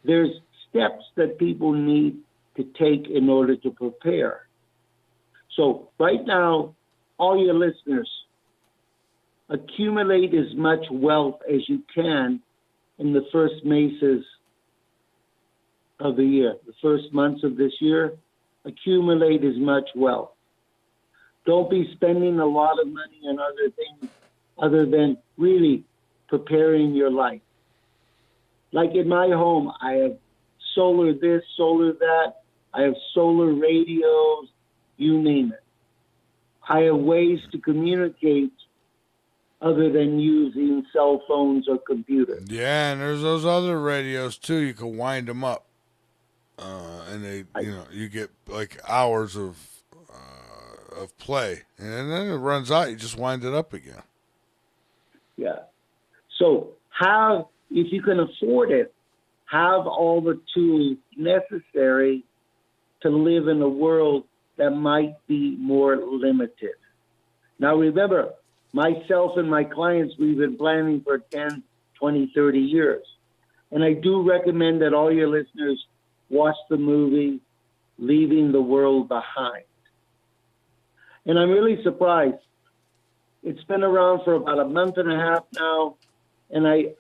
There's steps that people need to take in order to prepare. So right now, all your listeners, accumulate as much wealth as you can in the first meses of the year, the first months of this year. Accumulate as much wealth. Don't be spending a lot of money on other things other than really preparing your life. Like in my home, I have solar this, solar that. I have solar radios, you name it. I have ways to communicate other than using cell phones or computers. Yeah, and there's those other radios too. You can wind them up, and you get like hours of play, and then it runs out. You just wind it up again. Yeah. So if you can afford it, have all the tools necessary to live in a world that might be more limited. Now remember, myself and my clients, we've been planning for 10, 20, 30 years. And I do recommend that all your listeners watch the movie Leaving the World Behind. And I'm really surprised. It's been around for about a month and a half now, and I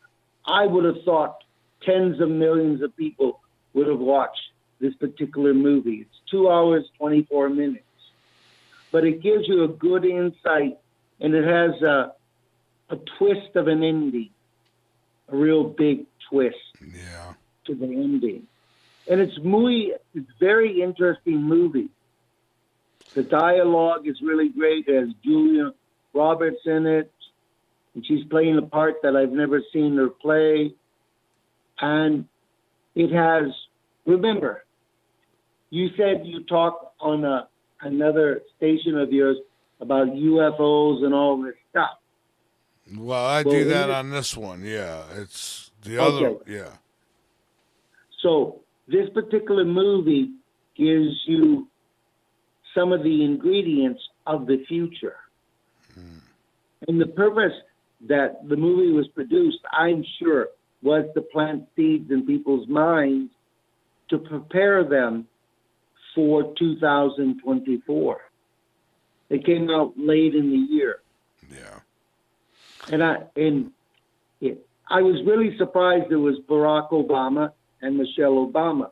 would have thought tens of millions of people would have watched this particular movie. It's 2 hours, 24 minutes. But it gives you a good insight, and it has a twist of an ending, a real big twist to the ending. And it's very interesting movie. The dialogue is really great. It has Julia Roberts in it, and she's playing a part that I've never seen her play. And it has, remember, you said you talked on another station of yours about UFOs and all this stuff. Well, I do that on this one, yeah. It's the other, yeah. So this particular movie gives you some of the ingredients of the future. And the purpose that the movie was produced, I'm sure, was to plant seeds in people's minds to prepare them for 2024. It came out late in the year. Yeah. And I was really surprised it was Barack Obama and Michelle Obama.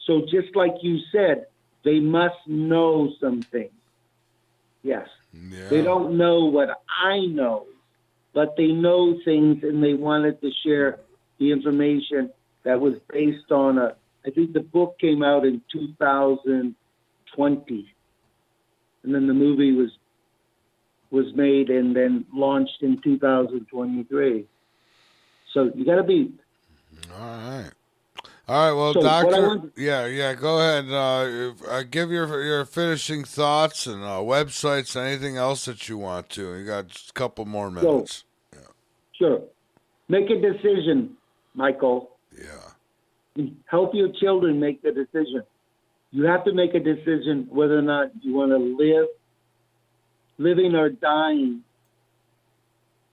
So just like you said, they must know something. Yes. Yeah. They don't know what I know, but they know things, and they wanted to share the information that was based on I think the book came out in 2020, and then the movie was made and then launched in 2023. So you got to be. All right. All right, well, So Doctor, go ahead. Give your finishing thoughts and websites, anything else that you want to. You got just a couple more minutes. Sure. Make a decision, Michael. Yeah. Help your children make the decision. You have to make a decision whether or not you want to live, living or dying.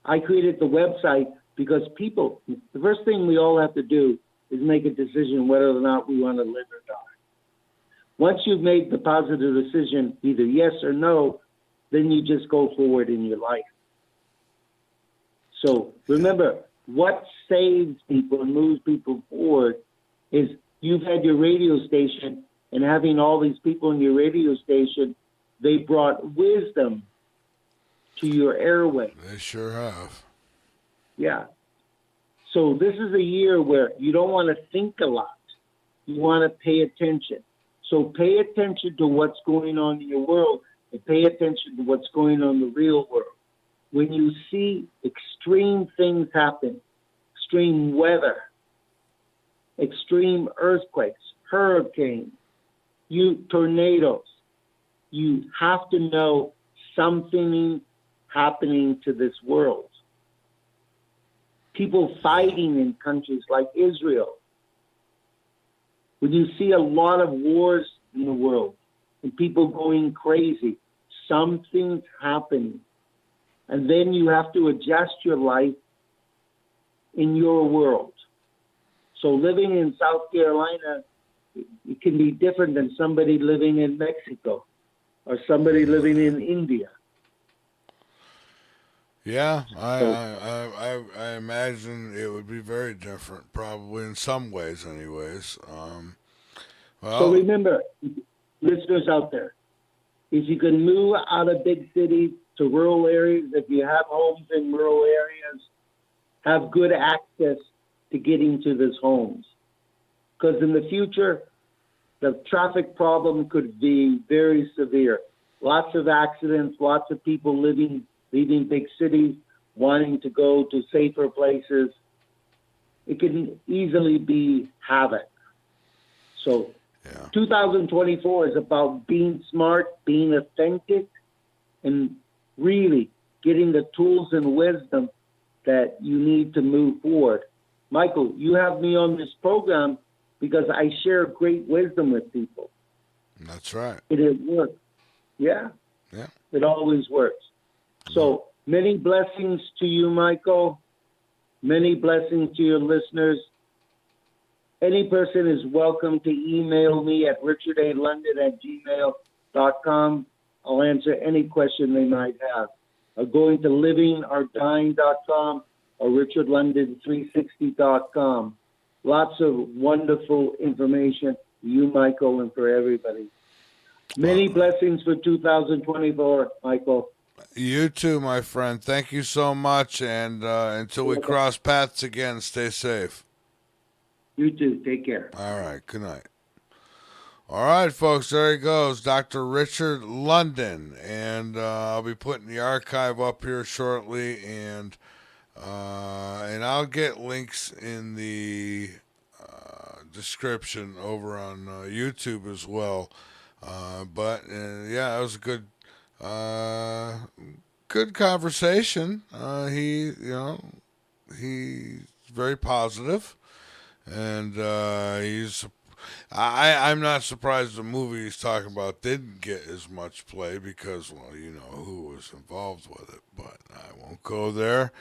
I created the website because people, the first thing we all have to do is make a decision whether or not we want to live or die. Once you've made the positive decision, either yes or no, then you just go forward in your life. So remember, what saves people and moves people forward is you've had your radio station, and having all these people in your radio station, they brought wisdom to your airway. They sure have. Yeah. So this is a year where you don't want to think a lot. You want to pay attention. So pay attention to what's going on in your world, and pay attention to what's going on in the real world. When you see extreme things happen, extreme weather, extreme earthquakes, hurricanes, tornadoes, you have to know something happening to this world. People fighting in countries like Israel. When you see a lot of wars in the world and people going crazy, something's happening. And then you have to adjust your life in your world. So living in South Carolina, it can be different than somebody living in Mexico or somebody living in India. Yeah, I imagine it would be very different, probably in some ways, anyways. So remember, listeners out there, if you can move out of big cities to rural areas, if you have homes in rural areas, have good access to getting to these homes. Because in the future, the traffic problem could be very severe. Lots of accidents, lots of people leaving big cities, wanting to go to safer places. It can easily be havoc. So 2024 is about being smart, being authentic, and really getting the tools and wisdom that you need to move forward. Michael, you have me on this program because I share great wisdom with people. That's right. It works. Yeah. Yeah. It always works. So many blessings to you, Michael. Many blessings to your listeners. Any person is welcome to email me at richardalondon@gmail.com. I'll answer any question they might have. Or going to livingordying.com or richardlondon360.com. Lots of wonderful information. You, Michael, and for everybody. Many blessings for 2024, Michael. You too, my friend. Thank you so much. And until we cross paths again, stay safe. You too. Take care. All right. Good night. All right, folks. There he goes, Dr. Richard London. And I'll be putting the archive up here shortly. And I'll get links in the description over on YouTube as well. But yeah, it was a good conversation. He's very positive, and I'm not surprised the movie he's talking about didn't get as much play because, well, you know who was involved with it, but I won't go there.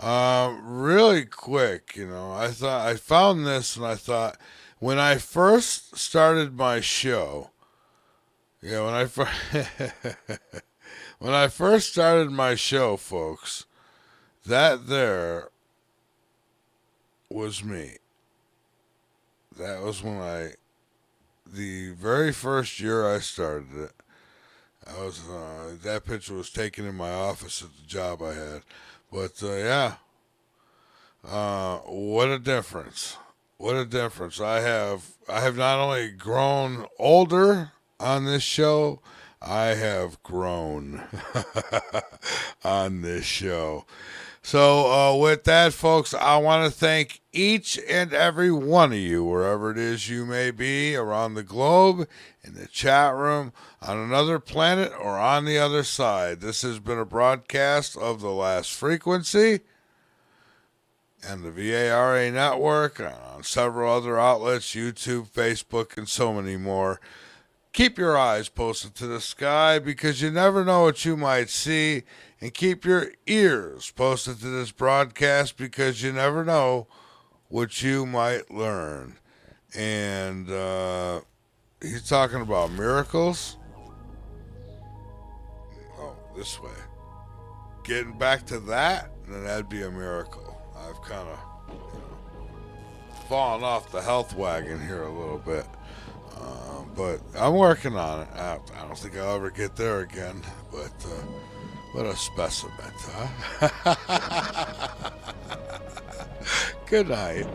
Really quick, I found this and I thought, when I first started my show, when I first started my show, folks, that there was me. That was when the very first year I started it. That picture was taken in my office at the job I had. But yeah, what a difference! What a difference! I have not only grown older on this show, I have grown on this show. So with that, folks, I want to thank each and every one of you, wherever it is you may be around the globe, in the chat room, on another planet, or on the other side. This has been a broadcast of The Last Frequency and the VARA network, on several other outlets, YouTube, Facebook, and so many more. Keep your eyes posted to the sky, because you never know what you might see. And keep your ears posted to this broadcast, because you never know what you might learn. And he's talking about miracles. Oh, this way. Getting back to that, then that'd be a miracle. I've kind of fallen off the health wagon here a little bit. But I'm working on it. I don't think I'll ever get there again. But what a specimen, huh? Good night.